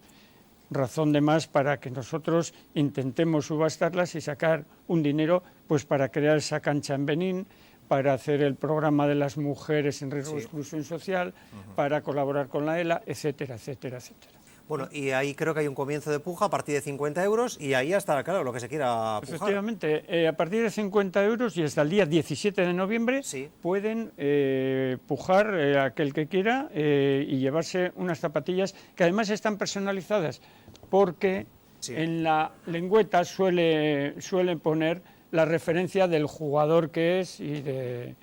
S2: Razón de más para que nosotros intentemos subastarlas y sacar un dinero pues para crear esa cancha en Benín, para hacer el programa de las mujeres en riesgo de exclusión social, para colaborar con la ELA, etcétera, etcétera, etcétera.
S1: Bueno, y ahí creo que hay un comienzo de puja a partir de 50 euros y ahí hasta, claro, lo que se quiera pujar.
S2: Efectivamente, a partir de 50 euros y hasta el día 17 de noviembre
S1: Sí.
S2: pueden pujar aquel que quiera y llevarse unas zapatillas que además están personalizadas porque
S1: Sí.
S2: en la lengüeta suelen poner la referencia del jugador que es y de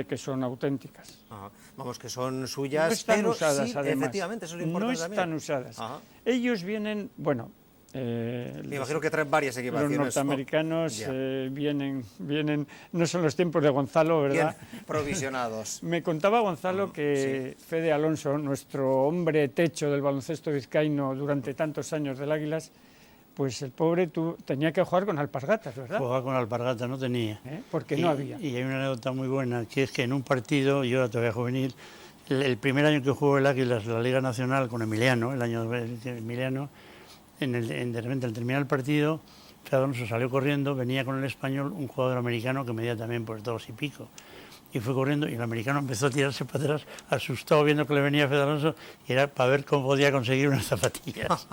S2: que son auténticas.
S1: Ajá. Vamos, que son suyas,
S2: No están
S1: pero
S2: usadas,
S1: sí,
S2: además.
S1: efectivamente, eso es lo importante
S2: No están
S1: también.
S2: usadas.
S1: Ajá.
S2: Ellos vienen, bueno...
S1: Me imagino que traen varias equipaciones.
S2: Los norteamericanos
S1: Ya.
S2: vienen, no son los tiempos de Gonzalo,
S1: Bien
S2: ¿verdad?
S1: provisionados.
S2: Me contaba Gonzalo que Fede Alonso, nuestro hombre techo del baloncesto vizcaíno durante tantos años del Águilas, pues el pobre tenía que jugar con alpargatas, ¿verdad?
S3: Jugaba con alpargata, no tenía.
S2: Porque no había.
S3: Y hay una anécdota muy buena, que es que en un partido, yo era todavía juvenil, el primer año que jugó el Águilas la Liga Nacional con Emiliano, el año de Emiliano, de repente al terminar el partido, Fede Alonso salió corriendo, venía con el Español un jugador americano que medía también por 2 y pico. Y fue corriendo y el americano empezó a tirarse para atrás, asustado viendo que le venía Fede Alonso, y era para ver cómo podía conseguir unas zapatillas.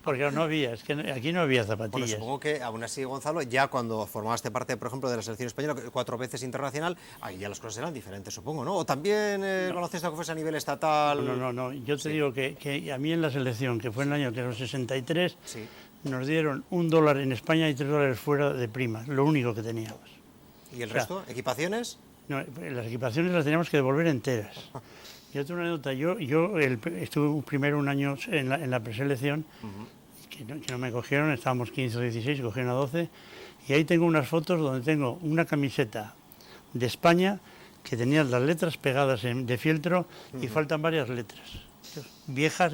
S3: Porque no había, es que aquí no había
S1: Bueno,
S3: zapatillas.
S1: supongo que aún así, Gonzalo, ya cuando formaste parte, por ejemplo, de la selección española, 4 veces internacional, ahí ya las cosas eran diferentes, supongo, ¿no? O también el baloncesto que fuese a nivel estatal.
S3: No. Yo te digo que a mí en la selección, que fue en el año que era 63,
S1: Sí.
S3: nos dieron $1 en España y $3 fuera de primas, lo único que teníamos.
S1: ¿Y el
S3: O sea,
S1: resto? ¿Equipaciones?
S3: No, las equipaciones las teníamos que devolver enteras. Y otra anécdota, yo estuve primero un año en la preselección, que no me cogieron, estábamos 15 o 16, cogieron a 12, y ahí tengo unas fotos donde tengo una camiseta de España que tenía las letras pegadas de fieltro y faltan varias letras. Viejas.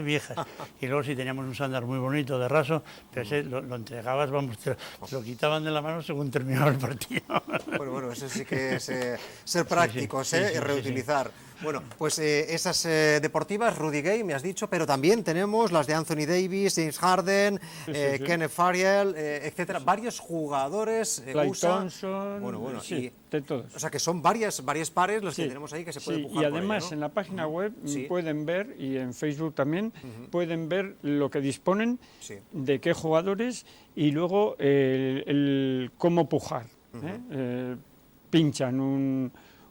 S3: Y luego sí teníamos un sándar muy bonito de raso, pero ese lo entregabas, vamos, te lo quitaban de la mano según terminaba el partido.
S1: Bueno, eso sí que es ser prácticos,
S3: sí,
S1: y reutilizar. Bueno, pues esas deportivas, Rudy Gay, me has dicho, pero también tenemos las de Anthony Davis, James Harden, Kenneth Fariel, etcétera. Varios jugadores.
S2: Clay
S1: USA.
S2: Thompson,
S1: Bueno,
S2: sí,
S1: y,
S2: de todos.
S1: o sea que son varios pares los que
S2: Sí,
S1: tenemos ahí que se pueden
S2: sí,
S1: pujar
S2: y
S1: por
S2: además
S1: ello, ¿no?
S2: en la página web
S1: Sí.
S2: pueden ver, y en Facebook también, pueden ver lo que disponen,
S1: Sí.
S2: de qué jugadores y luego cómo pujar. Pinchan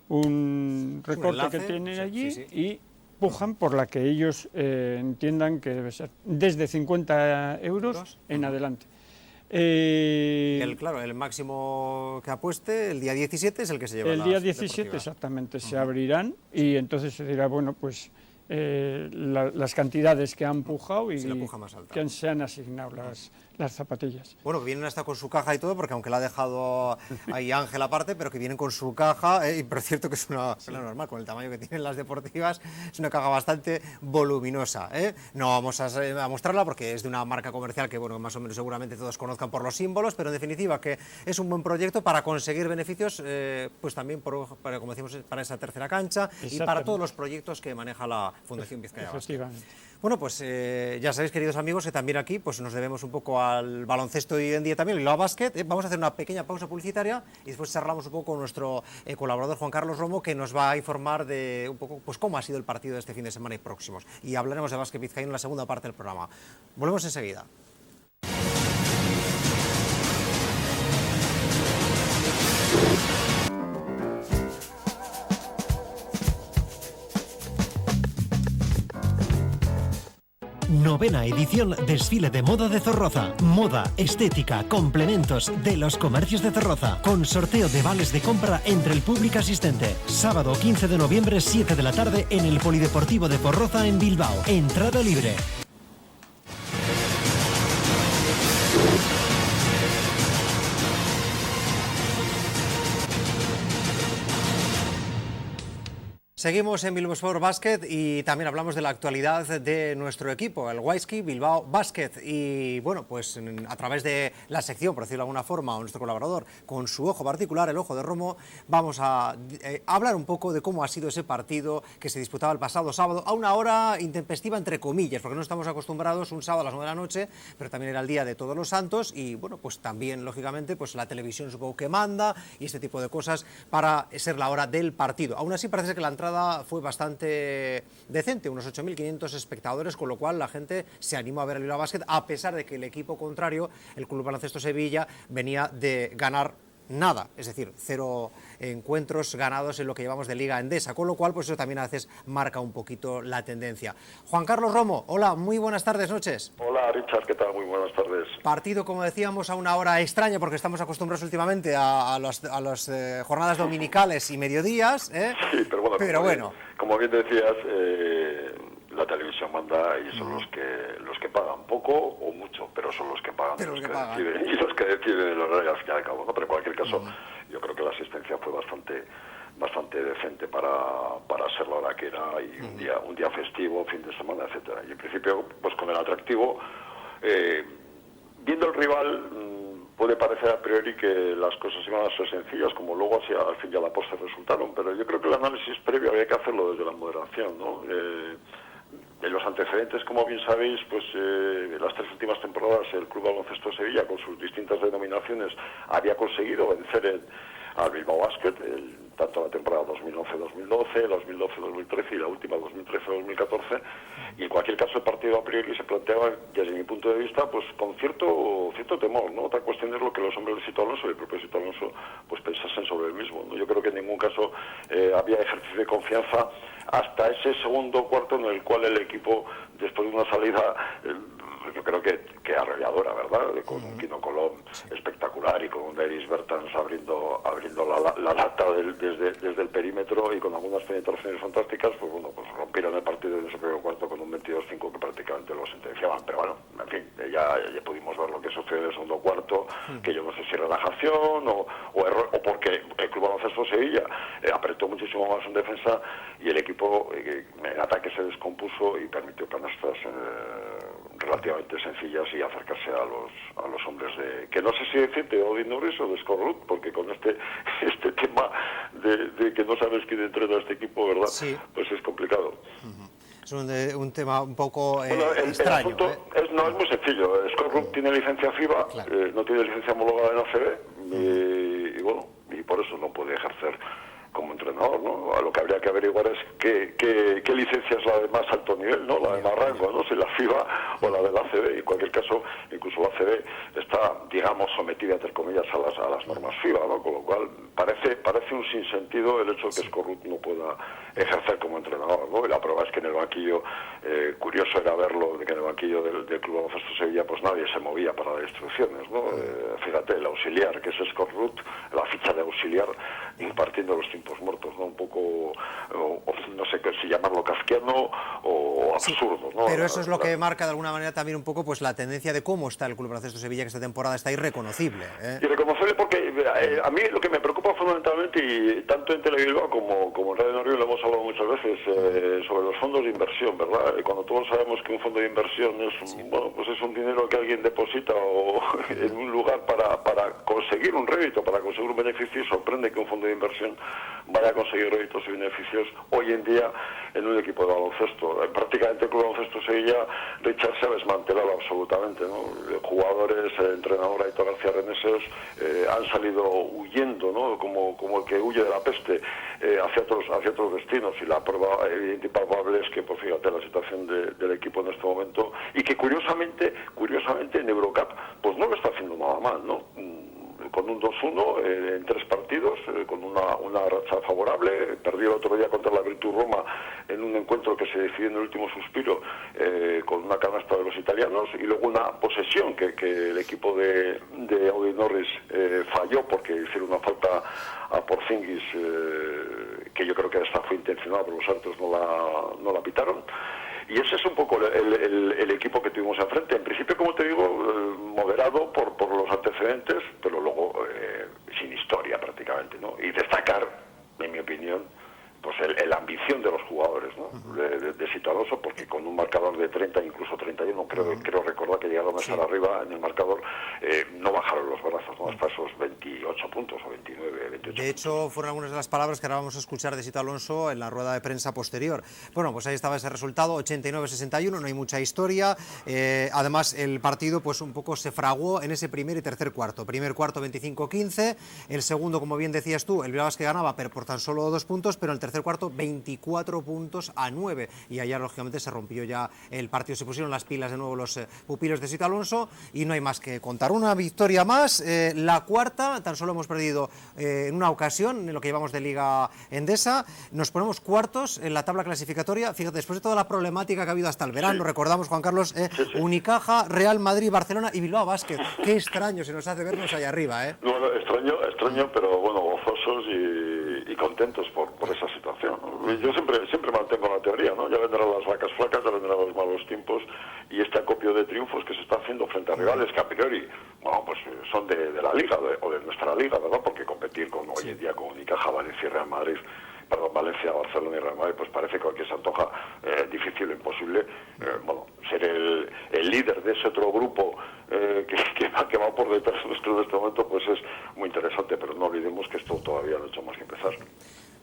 S2: un recorte
S1: enlace,
S2: que tienen
S1: sí,
S2: allí
S1: sí.
S2: y pujan por la que ellos entiendan que debe ser, desde 50 euros en adelante.
S1: Claro, el máximo que apueste, el día 17, es el que se lleva
S2: El
S1: las
S2: día 17
S1: deportivas.
S2: exactamente se abrirán y entonces se dirá, bueno, pues las cantidades que han pujado y
S1: Sí, la puja más alta.
S2: que se han asignado las zapatillas.
S1: Bueno, que vienen hasta con su caja y todo, porque aunque la ha dejado ahí Ángel aparte, pero que vienen con su caja, pero es cierto que es una normal, con el tamaño que tienen las deportivas, es una caja bastante voluminosa. No vamos a mostrarla porque es de una marca comercial que, bueno, más o menos seguramente todos conozcan por los símbolos, pero en definitiva que es un buen proyecto para conseguir beneficios, pues también, para, como decimos, para esa tercera cancha y para todos los proyectos que maneja la Fundación Vizcaya Basket.
S2: Efectivamente.
S1: Bueno, pues ya sabéis, queridos amigos, que también aquí pues nos debemos un poco al baloncesto hoy en día también, y al básquet. Vamos a hacer una pequeña pausa publicitaria y después charlamos un poco con nuestro colaborador Juan Carlos Romo, que nos va a informar de un poco pues cómo ha sido el partido de este fin de semana y próximos. Y hablaremos de básquet vizcaíno en la segunda parte del programa. Volvemos enseguida.
S5: Novena edición Desfile de Moda de Zorroza. Moda, estética, complementos de los comercios de Zorroza. Con sorteo de vales de compra entre el público asistente. Sábado 15 de noviembre, 7 de la tarde, en el Polideportivo de Zorroza, en Bilbao. Entrada libre.
S1: Seguimos en Bilbao Sport Basket y también hablamos de la actualidad de nuestro equipo, el Waiski Bilbao Basket. Y bueno, pues a través de la sección, por decirlo de alguna forma, o nuestro colaborador, con su ojo particular, el ojo de Romo, vamos a hablar un poco de cómo ha sido ese partido que se disputaba el pasado sábado, a una hora intempestiva, entre comillas, porque no estamos acostumbrados un sábado a las 9 de la noche, pero también era el día de Todos los Santos y bueno, pues también, lógicamente, pues la televisión supongo que manda y este tipo de cosas para ser la hora del partido. Aún así parece que la entrada entrada fue bastante decente, unos 8.500 espectadores, con lo cual la gente se animó a ver el Bilbao Basket, a pesar de que el equipo contrario, el Club Baloncesto Sevilla, venía de ganar nada, es decir, 0 encuentros ganados en lo que llevamos de Liga Endesa, con lo cual pues eso también a veces marca un poquito la tendencia. Juan Carlos Romo, hola, muy buenas tardes, noches.
S6: Hola Richard, ¿qué tal? Muy buenas tardes.
S1: Partido, como decíamos, a una hora extraña porque estamos acostumbrados últimamente a las jornadas dominicales y mediodías, ¿eh?
S6: Sí, pero bueno, como bien decías, la televisión manda y son los que pagan poco o mucho, pero son los que pagan, deciden, y los que deciden el horario al fin y al cabo, ¿no? Pero en cualquier caso, yo creo que la asistencia fue bastante decente para ser la hora que era, y un día festivo, fin de semana, etcétera. Y en principio, pues con el atractivo, viendo el rival, puede parecer a priori que las cosas iban a ser sencillas, como luego al fin y a la postre resultaron, pero yo creo que el análisis previo había que hacerlo desde la moderación, ¿no? En los antecedentes, como bien sabéis, pues las 3 últimas temporadas el Club Baloncesto Sevilla, con sus distintas denominaciones, había conseguido vencer al Bilbao Basket, tanto la temporada 2011-2012, 2012-2013 y la última 2013-2014, y en cualquier caso el partido a priori se planteaba, desde mi punto de vista, pues con cierto temor, ¿no? Otra cuestión es lo que los hombres de Sito Alonso y el propio Sito Alonso pues pensasen sobre el mismo, ¿no? Yo creo que en ningún caso había ejercicio de confianza hasta ese segundo cuarto en el cual el equipo, después de una salida, yo creo que arrolladora, ¿verdad? Con un Kino Colón espectacular y con un Dairis Bertans abriendo la lata desde el perímetro y con algunas penetraciones fantásticas, pues bueno, pues rompieron el partido en ese primer cuarto con un 22-5 que prácticamente lo sentenciaban. Pero bueno, en fin, ya pudimos ver lo que sucedió en el segundo cuarto, que yo no sé si relajación o error, o porque el Club Baloncesto Sevilla apretó muchísimo más en defensa y el equipo en ataque se descompuso y permitió canastas relativamente sencillas y acercarse a los hombres que no sé si decirte Odin Norris o de Scott Root, porque con este tema de que no sabes quién entrena a este equipo, ¿verdad? Sí. Pues es complicado.
S1: Es un tema un poco extraño.
S6: El asunto no es muy sencillo. Scott Root tiene licencia FIBA, claro. No tiene licencia homologada en ACB, y bueno, y por eso no puede ejercer como entrenador, ¿no? A lo que habría que averiguar es qué licencia es la de más alto nivel, ¿no? La de más rango, no sé, la FIBA o la de la ACB. En cualquier caso, incluso la ACB está, digamos, sometida, entre comillas, a las normas FIBA, ¿no? Con lo cual parece un sinsentido el hecho de que Scorrut no pueda ejercer como entrenador, ¿no? Y la prueba es que en el banquillo, curioso era verlo, de que en el banquillo del Club Baloncesto Sevilla, pues nadie se movía para las instrucciones, ¿no? Fíjate, el auxiliar, que es Scorrut, la ficha de auxiliar, impartiendo los tiempos muertos, ¿no? Un poco, no sé si llamarlo kafkiano o absurdo, ¿no?
S1: Pero eso es lo que marca de alguna manera también un poco pues la tendencia de cómo está el Club Baloncesto Sevilla, que esta temporada está irreconocible, ¿eh?
S6: Irreconocible porque a mí lo que me preocupa fundamentalmente, y tanto en Telebilbao como en Radio Nervión lo hemos hablado muchas veces, sobre los fondos de inversión, ¿verdad? Cuando todos sabemos que un fondo de inversión es, bueno, pues es un dinero que alguien deposita en un lugar para conseguir un rédito, para conseguir un beneficio, y sorprende que un fondo de inversión vaya a conseguir réditos y beneficios hoy en día en un equipo de baloncesto. Prácticamente el Club Baloncesto Sevilla, Richard, se ha desmantelado absolutamente, ¿no? Jugadores, entrenador Aitor García Reneses han salido huyendo, ¿no? Como el que huye de la peste hacia otros destinos, y la prueba evidente y palpable es que, pues fíjate, la situación del equipo en este momento, y que curiosamente en Eurocup pues no lo está haciendo nada mal, ¿no? Con un 2-1 en 3 partidos, con una racha favorable. Perdió el otro día contra la Virtus Roma en un encuentro que se decidió en el último suspiro, con una canasta de los italianos, y luego una posesión que el equipo de Audi Norris falló porque hicieron una falta a Porzingis, que yo creo que esta fue intencionada, pero los árbitros no la pitaron. Y ese es un poco el equipo que tuvimos enfrente. En principio, como te digo, moderado por los antecedentes, pero luego sin historia prácticamente, ¿no? Y destacar, en mi opinión, pues la ambición de los jugadores, ¿no? De Sito Alonso, porque con un marcador de 30, incluso 31, creo recordar que llegaron a estar arriba en el marcador, no bajaron los brazos, ¿no? Hasta esos 28 puntos o 29, 28
S1: De hecho, fueron algunas de las palabras que ahora vamos a escuchar de Sito Alonso en la rueda de prensa posterior. Bueno, pues ahí estaba ese resultado, 89-61, no hay mucha historia. Además, el partido pues un poco se fraguó en ese primer y tercer cuarto. Primer cuarto 25-15, el segundo, como bien decías tú, el Bilbao Basket ganaba, pero por tan solo 2 puntos, pero en el tercer cuarto 24 puntos a 9. Y allá, lógicamente, se rompió ya el partido, se pusieron las pilas de nuevo los pupilos de Sito Alonso y no hay más que contar. Una victoria más, la cuarta, tan solo hemos perdido en una ocasión en lo que llevamos de Liga Endesa. Nos ponemos cuartos en la tabla clasificatoria. Fíjate, después de toda la problemática que ha habido hasta el verano, recordamos, Juan Carlos, Unicaja, Real Madrid, Barcelona y Bilbao Basket. Qué extraño se nos hace vernos allá arriba, ¿eh?
S6: Bueno, extraño, pero bueno, gozosos y contentos por esa situación, ¿no? Yo siempre mantengo la teoría, ¿no? Ya vendrán las vacas flacas, ya vendrán los malos tiempos, y este acopio de triunfos que se está haciendo frente a rivales que a priori, bueno, pues son de la Liga, o de nuestra Liga, ¿verdad? Porque competir hoy en día con Unicaja, Valencia y Real Madrid, Valencia, Barcelona y Real Madrid, pues parece que se antoja difícil o imposible. Bueno, ser el líder de ese otro grupo que va por detrás nuestro en este momento, pues es muy interesante, pero no olvidemos que esto todavía no ha hecho más que empezar.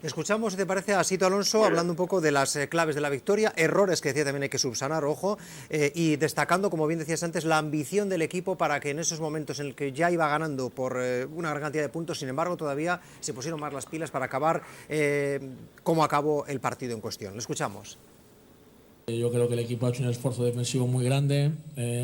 S1: Escuchamos, si te parece, a Sito Alonso hablando un poco de las claves de la victoria, errores que decía también hay que subsanar, ojo, y destacando, como bien decías antes, la ambición del equipo para que en esos momentos en el que ya iba ganando por una gran cantidad de puntos, sin embargo, todavía se pusieron más las pilas para acabar como acabó el partido en cuestión. Lo escuchamos.
S7: Yo creo que el equipo ha hecho un esfuerzo defensivo muy grande,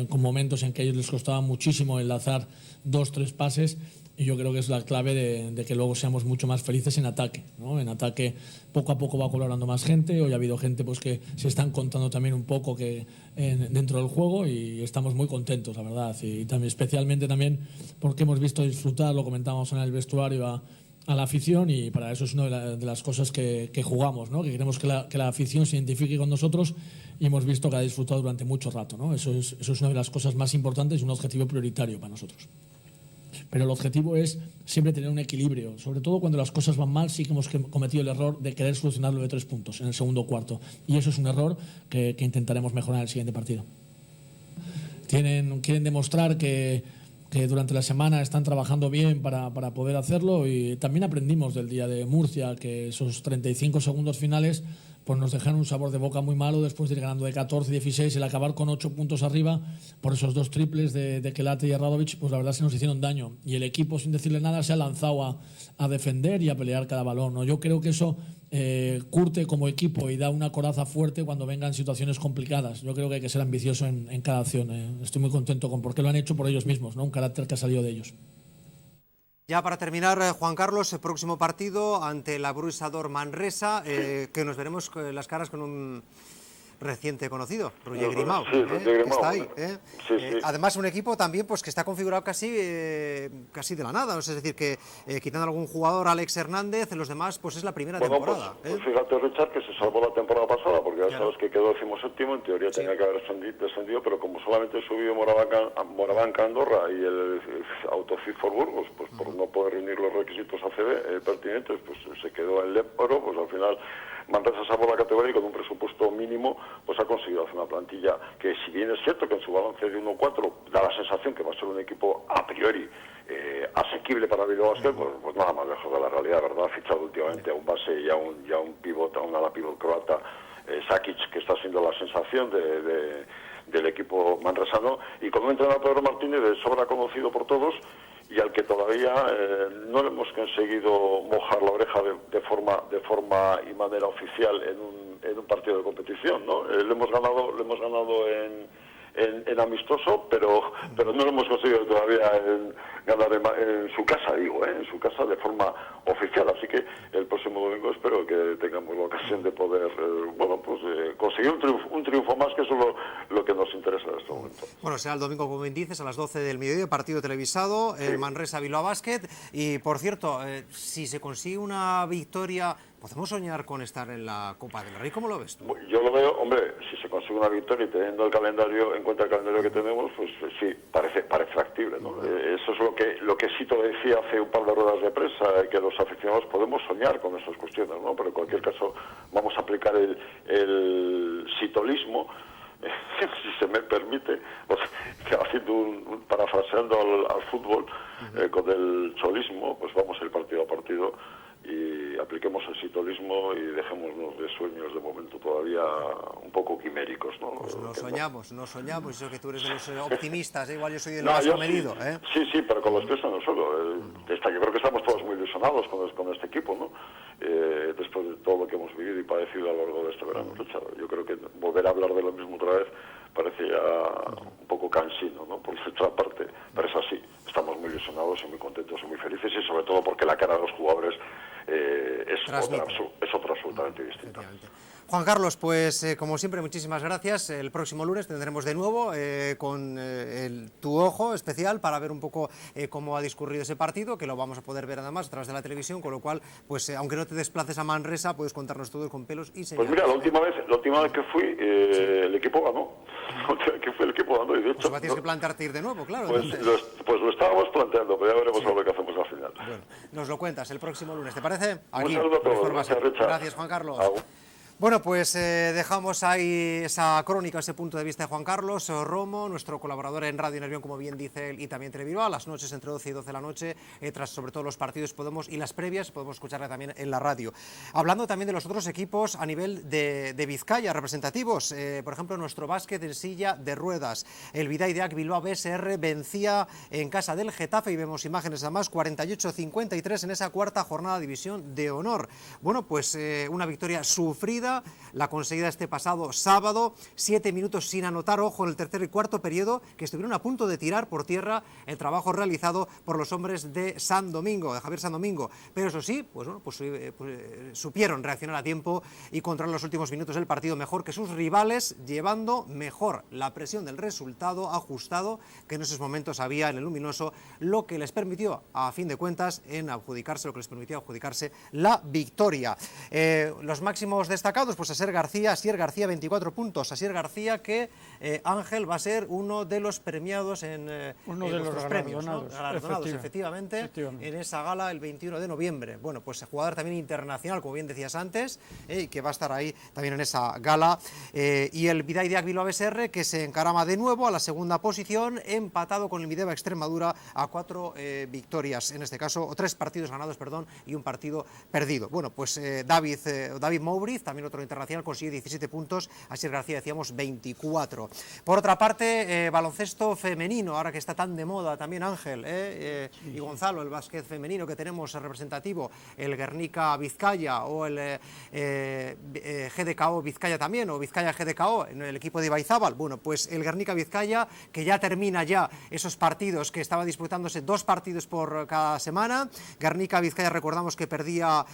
S7: con momentos en que a ellos les costaba muchísimo enlazar 2-3 pases, y yo creo que es la clave de que luego seamos mucho más felices en ataque, ¿no? En ataque poco a poco va colaborando más gente. Hoy ha habido gente pues que se están contando también un poco que dentro del juego, y estamos muy contentos, la verdad, y también, especialmente también porque hemos visto disfrutar, lo comentábamos en el vestuario, a la afición, y para eso es una de las cosas que jugamos, ¿no? Que queremos que la afición se identifique con nosotros, y hemos visto que ha disfrutado durante mucho rato, ¿no? Eso es una de las cosas más importantes y un objetivo prioritario para nosotros. Pero el objetivo es siempre tener un equilibrio, sobre todo cuando las cosas van mal. Sí que hemos cometido el error de querer solucionarlo de 3 puntos en el segundo cuarto, y eso es un error que intentaremos mejorar en el siguiente partido. Quieren demostrar que durante la semana están trabajando bien para poder hacerlo, y también aprendimos del día de Murcia que esos 35 segundos finales pues nos dejaron un sabor de boca muy malo, después de ir ganando de 14-16, el acabar con 8 puntos arriba por esos 2 triples de Kelate y Radovic, pues la verdad se nos hicieron daño, y el equipo, sin decirle nada, se ha lanzado a defender y a pelear cada balón, ¿no? Yo creo que eso curte como equipo y da una coraza fuerte cuando vengan situaciones complicadas. Yo creo que hay que ser ambicioso en cada acción. Estoy muy contento con por qué lo han hecho por ellos mismos, ¿no? Un carácter que ha salido de ellos.
S1: Ya para terminar, Juan Carlos, el próximo partido ante la Bruisador Manresa, que nos veremos las caras con un reciente conocido, Roger Grimau, que está ahí. Además, un equipo también pues que está configurado casi de la nada, es decir, que quitando algún jugador, Alex Hernández, los demás, pues es la primera temporada.
S6: Pues fíjate, Richard, que se salvó la temporada pasada, porque ya sabes que quedó 17º, en teoría tenía que haber descendido, pero como solamente subió Morabanca Andorra y el Autofit for Burgos, pues por no poder reunir los requisitos ACB pertinentes, pues se quedó en Leporo, pues al final Manresa salvó la categoría, y con un presupuesto mínimo pues ha conseguido hacer una plantilla que, si bien es cierto que en su balance de 1-4 da la sensación que va a ser un equipo a priori asequible para Bilbao Basket, pues nada más lejos de la realidad, ¿verdad? Ha fichado últimamente a un base y a un pivot, a un ala pivot croata, Sakic, que está siendo la sensación del equipo manresano, y con un entrenador, Pedro Martínez, de sobra conocido por todos, y al que todavía no le hemos conseguido mojar la oreja de forma y manera oficial en un partido de competición, ¿no? Le hemos ganado en amistoso, pero no lo hemos conseguido todavía ganar en su casa, en su casa de forma oficial. Así que el próximo domingo espero que tengamos la ocasión de poder conseguir un triunfo más, que eso es lo que nos interesa en este momento.
S1: Bueno, será el domingo, como bien dices, a las 12 del mediodía, partido televisado, el Manresa Bilbao Basket. Y por cierto, si se consigue una victoria, ¿podemos soñar con estar en la Copa del Rey? ¿Cómo lo ves tú?
S6: Yo lo veo, hombre, si se consigue una victoria y teniendo en cuenta el calendario que tenemos, pues sí, parece factible, ¿no? Eso es lo que Sito decía hace un par de ruedas de prensa, que los aficionados podemos soñar con estas cuestiones, ¿no? Pero en cualquier caso vamos a aplicar el sitolismo si se me permite, parafraseando al fútbol, con el cholismo, pues vamos a ir partido a partido y apliquemos el sitolismo y dejémonos de sueños de momento todavía un poco quiméricos, ¿no?
S1: Pues no soñamos, eso que tú eres de los optimistas, igual yo soy de los más comedido, ¿eh?
S6: Sí, pero con los pies en el suelo. Yo creo que estamos todos muy ilusionados con este equipo, ¿no? Después de todo lo que hemos vivido y padecido a lo largo de este verano. Yo creo que volver a hablar de lo mismo otra vez parece ya un poco cansino, ¿no? Por nuestra parte, pero es así. Estamos muy ilusionados y muy contentos y muy felices, y sobre todo porque la cara de los jugadores es otra absolutamente distinta.
S1: Juan Carlos, pues como siempre, muchísimas gracias. El próximo lunes tendremos de nuevo con tu ojo especial para ver un poco cómo ha discurrido ese partido, que lo vamos a poder ver además a través de la televisión, con lo cual, pues aunque no te desplaces a Manresa, puedes contarnos todo con pelos y señales.
S6: Pues mira, la última vez que fui, el equipo ganó. Y de hecho,
S1: pues tienes que plantearte ir de nuevo, claro.
S6: Pues lo estábamos planteando, pero ya veremos a lo que hacemos al final.
S1: Bueno, nos lo cuentas el próximo lunes, ¿te parece?
S6: Un saludo a todos.
S1: Gracias, Juan Carlos. Bueno, pues dejamos ahí esa crónica, ese punto de vista de Juan Carlos Romo, nuestro colaborador en Radio Nervión, como bien dice él, y también Telebilbao, a las noches entre 12 y 12 de la noche, tras sobre todo los partidos y las previas, podemos escucharla también en la radio. Hablando también de los otros equipos a nivel de Vizcaya, representativos, por ejemplo, nuestro básquet en silla de ruedas. El Bidaideac Bilbao BSR vencía en casa del Getafe, y vemos imágenes además, 48-53 en esa cuarta jornada de división de honor. Bueno, pues una victoria sufrida, la conseguida este pasado sábado, 7 minutos sin anotar, ojo, en el tercer y cuarto periodo, que estuvieron a punto de tirar por tierra el trabajo realizado por los hombres de San Domingo, de Javier San Domingo, pero eso sí, pues bueno, supieron reaccionar a tiempo y controlar los últimos minutos del partido mejor que sus rivales, llevando mejor la presión del resultado ajustado que en esos momentos había en el luminoso, lo que les permitió, a fin de cuentas, adjudicarse la victoria. Los máximos destacados, pues Asier García 24 puntos. Asier García, que Ángel va a ser uno de los premiados en
S2: uno de los
S1: premios,
S2: galardonados,
S1: efectivamente, en esa gala el 21 de noviembre. Bueno, pues jugador también internacional, como bien decías antes, que va a estar ahí también en esa gala. Y el Bidaideac Bilbao BSR, que se encarama de nuevo a la segunda posición, empatado con el Mideva Extremadura a 4 victorias, en este caso, o 3 partidos ganados, perdón, y un partido perdido. Bueno, pues David Mouriz, también otro internacional, consigue 17 puntos, Asier García, decíamos, 24. Por otra parte, baloncesto femenino, ahora que está tan de moda también, Ángel, y Gonzalo, el básquet femenino que tenemos representativo, el Guernica Vizcaya o el GDKO Vizcaya también, o Vizcaya GDKO, en el equipo de Ibaizábal. Bueno, pues el Guernica Vizcaya, que ya termina esos partidos, que estaba disputándose 2 partidos por cada semana. Guernica Vizcaya, recordamos que perdía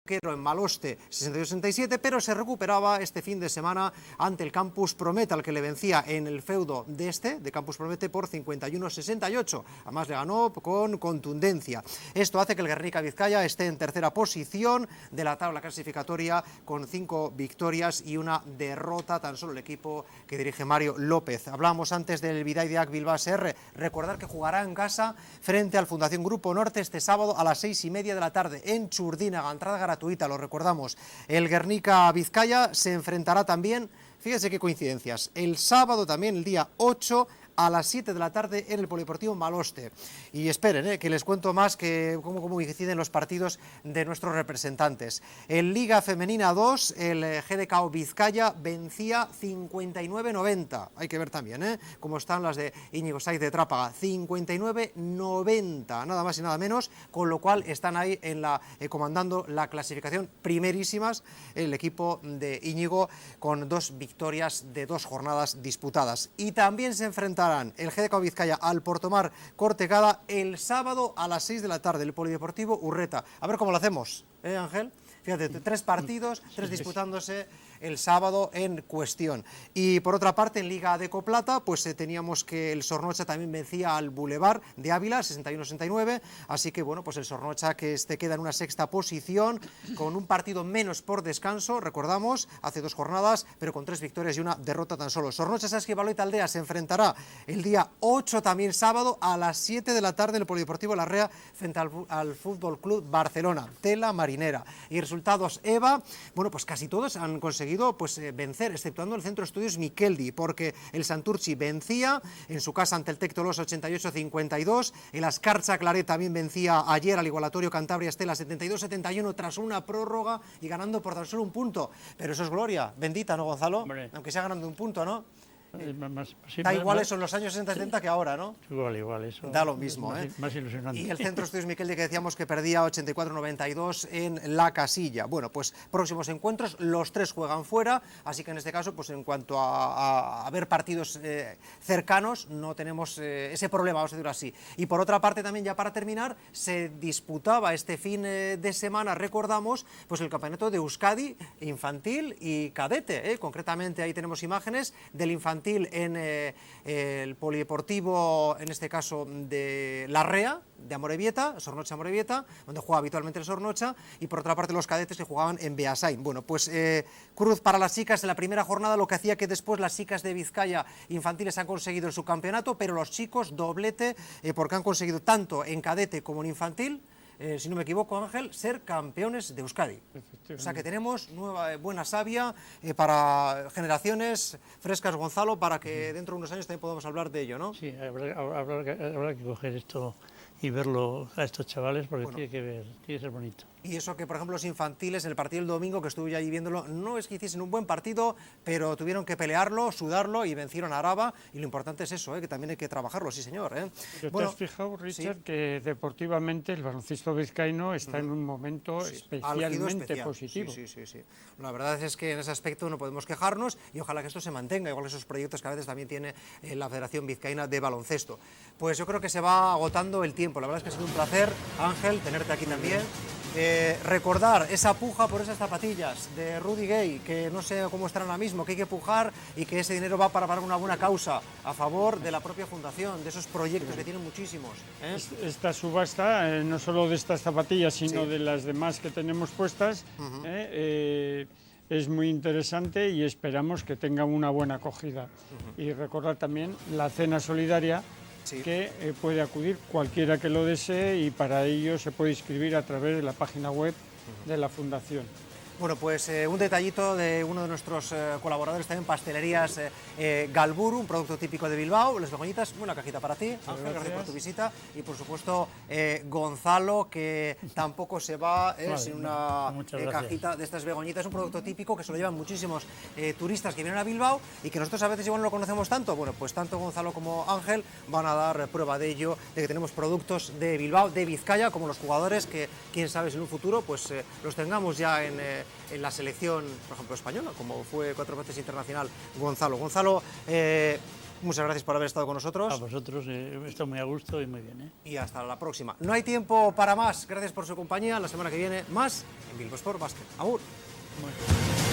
S1: en Maloste 62-67, pero se recuperaba este fin de semana ante el Campus Promete, al que le vencía en el feudo de Campus Promete por 51-68. Además le ganó con contundencia. Esto hace que el Guernica Vizcaya esté en tercera posición de la tabla clasificatoria con 5 victorias y una derrota, tan solo el equipo que dirige Mario López. Hablamos antes del Bidaideac Bilbao BSR. Recordar que jugará en casa frente al Fundación Grupo Norte este sábado a las 6:30 de la tarde en Churdínaga, entrada gratuita, lo recordamos. El Guernica Vizcaya se enfrentará también, fíjese qué coincidencias, el sábado también, el día 8, a las 7 de la tarde en el Polideportivo Maloste. Y esperen, que les cuento más que cómo deciden los partidos de nuestros representantes. En Liga Femenina 2, el GDKO Vizcaya vencía 59-90. Hay que ver también cómo están las de Íñigo Saiz de Trápaga. 59-90, nada más y nada menos, con lo cual están ahí comandando la clasificación primerísimas el equipo de Íñigo, con 2 victorias de 2 jornadas disputadas. Y también se enfrentarán el GDKO Vizcaya al Portomar Cortegada el sábado a las 6 de la tarde, el Polideportivo Urreta. A ver cómo lo hacemos, Ángel. Fíjate, 3 partidos, 3 disputándose el sábado en cuestión. Y por otra parte, en Liga de Coplata, pues teníamos que el Sornocha también vencía al Boulevard de Ávila, 61-69, así que bueno, pues el Sornocha que queda en una 6ª posición, con un partido menos por descanso, recordamos, hace 2 jornadas, pero con 3 victorias y una derrota tan solo. Sornocha Saskibaloi Aldea se enfrentará el día 8, también sábado, a las 7 de la tarde en el Polideportivo Larrea, frente al Fútbol Club Barcelona, Tela Marinera. Y resultados, Eva, bueno, pues casi todos han conseguido conseguido pues, vencer, exceptuando el Centro de Estudios Miqueldi, porque el Santurtzi vencía en su casa ante el Tec Tolosa 88-52, el Ascarcha Claret también vencía ayer al Igualatorio Cantabria Estela 72-71 tras una prórroga y ganando por tan solo un punto. Pero eso es gloria bendita, ¿no, Gonzalo?
S3: Hombre.
S1: Aunque sea ganando un punto, ¿no?
S3: Sí,
S1: Da igual eso en los años 60-70 que ahora, ¿no?
S3: Igual, eso.
S1: Da lo mismo,
S3: Más ilusionante.
S1: Y el Centro de Estudios Miqueldi, que decíamos que perdía 84-92 en la Casilla. Bueno, pues próximos encuentros, los 3 juegan fuera, así que en este caso, pues en cuanto a ver partidos cercanos, no tenemos ese problema, vamos a decirlo así. Y por otra parte también, ya para terminar, se disputaba este fin de semana, recordamos, pues el campeonato de Euskadi infantil y cadete, concretamente ahí tenemos imágenes del infantil en el polideportivo, en este caso de Larrea, de Amorebieta, Sornocha Amorebieta, donde juega habitualmente el Sornocha, y por otra parte los cadetes que jugaban en Beasain. Bueno, pues cruz para las chicas en la primera jornada, lo que hacía que después las chicas de Vizcaya infantiles han conseguido el subcampeonato, pero los chicos doblete, porque han conseguido tanto en cadete como en infantil, si no me equivoco, Ángel, ser campeones de Euskadi. O sea que tenemos buena savia para generaciones frescas, Gonzalo, para que dentro de unos años también podamos hablar de ello, ¿no?
S3: Sí, habrá que coger esto y verlo a estos chavales, porque tiene que ser bonito.
S1: Y eso que, por ejemplo, los infantiles, en el partido del domingo, que estuve allí viéndolo, no es que hiciesen un buen partido, pero tuvieron que pelearlo, sudarlo y vencieron a Araba, y lo importante es eso, que también hay que trabajarlo, sí señor.
S2: ¿Te has fijado, Richard, que deportivamente el baloncesto vizcaíno está en un momento especialmente positivo?
S1: Sí. La verdad es que en ese aspecto no podemos quejarnos y ojalá que esto se mantenga, igual que esos proyectos que a veces también tiene la Federación Vizcaína de Baloncesto. Pues yo creo que se va agotando el tiempo. La verdad es que ha sido un placer, Ángel, tenerte aquí también. Recordar esa puja por esas zapatillas de Rudy Gay, que no sé cómo están ahora mismo, que hay que pujar y que ese dinero va para una buena causa a favor de la propia fundación, de esos proyectos que tienen muchísimos.
S2: Esta subasta, no solo de estas zapatillas, sino de las demás que tenemos puestas, es muy interesante y esperamos que tenga una buena acogida. Y recordar también la cena solidaria, que puede acudir cualquiera que lo desee, y para ello se puede inscribir a través de la página web de la Fundación.
S1: Bueno, pues un detallito de uno de nuestros colaboradores también, Pastelerías Galburu, un producto típico de Bilbao. Las begonitas, una cajita para ti, Ángel, gracias por tu visita. Y por supuesto, Gonzalo, que tampoco se va sin una cajita de estas begonitas. Es un producto típico que se lo llevan muchísimos turistas que vienen a Bilbao y que nosotros a veces igual no lo conocemos tanto. Bueno, pues tanto Gonzalo como Ángel van a dar prueba de ello, de que tenemos productos de Bilbao, de Vizcaya, como los jugadores que, quién sabe, si en un futuro pues los tengamos ya en la selección, por ejemplo, española, como fue 4 veces internacional Gonzalo. Gonzalo, muchas gracias por haber estado con nosotros.
S3: A vosotros, estoy muy a gusto y muy bien.
S1: Y hasta la próxima. No hay tiempo para más. Gracias por su compañía. La semana que viene, más en Bilbo Sport Basket. Agur.
S3: Bueno.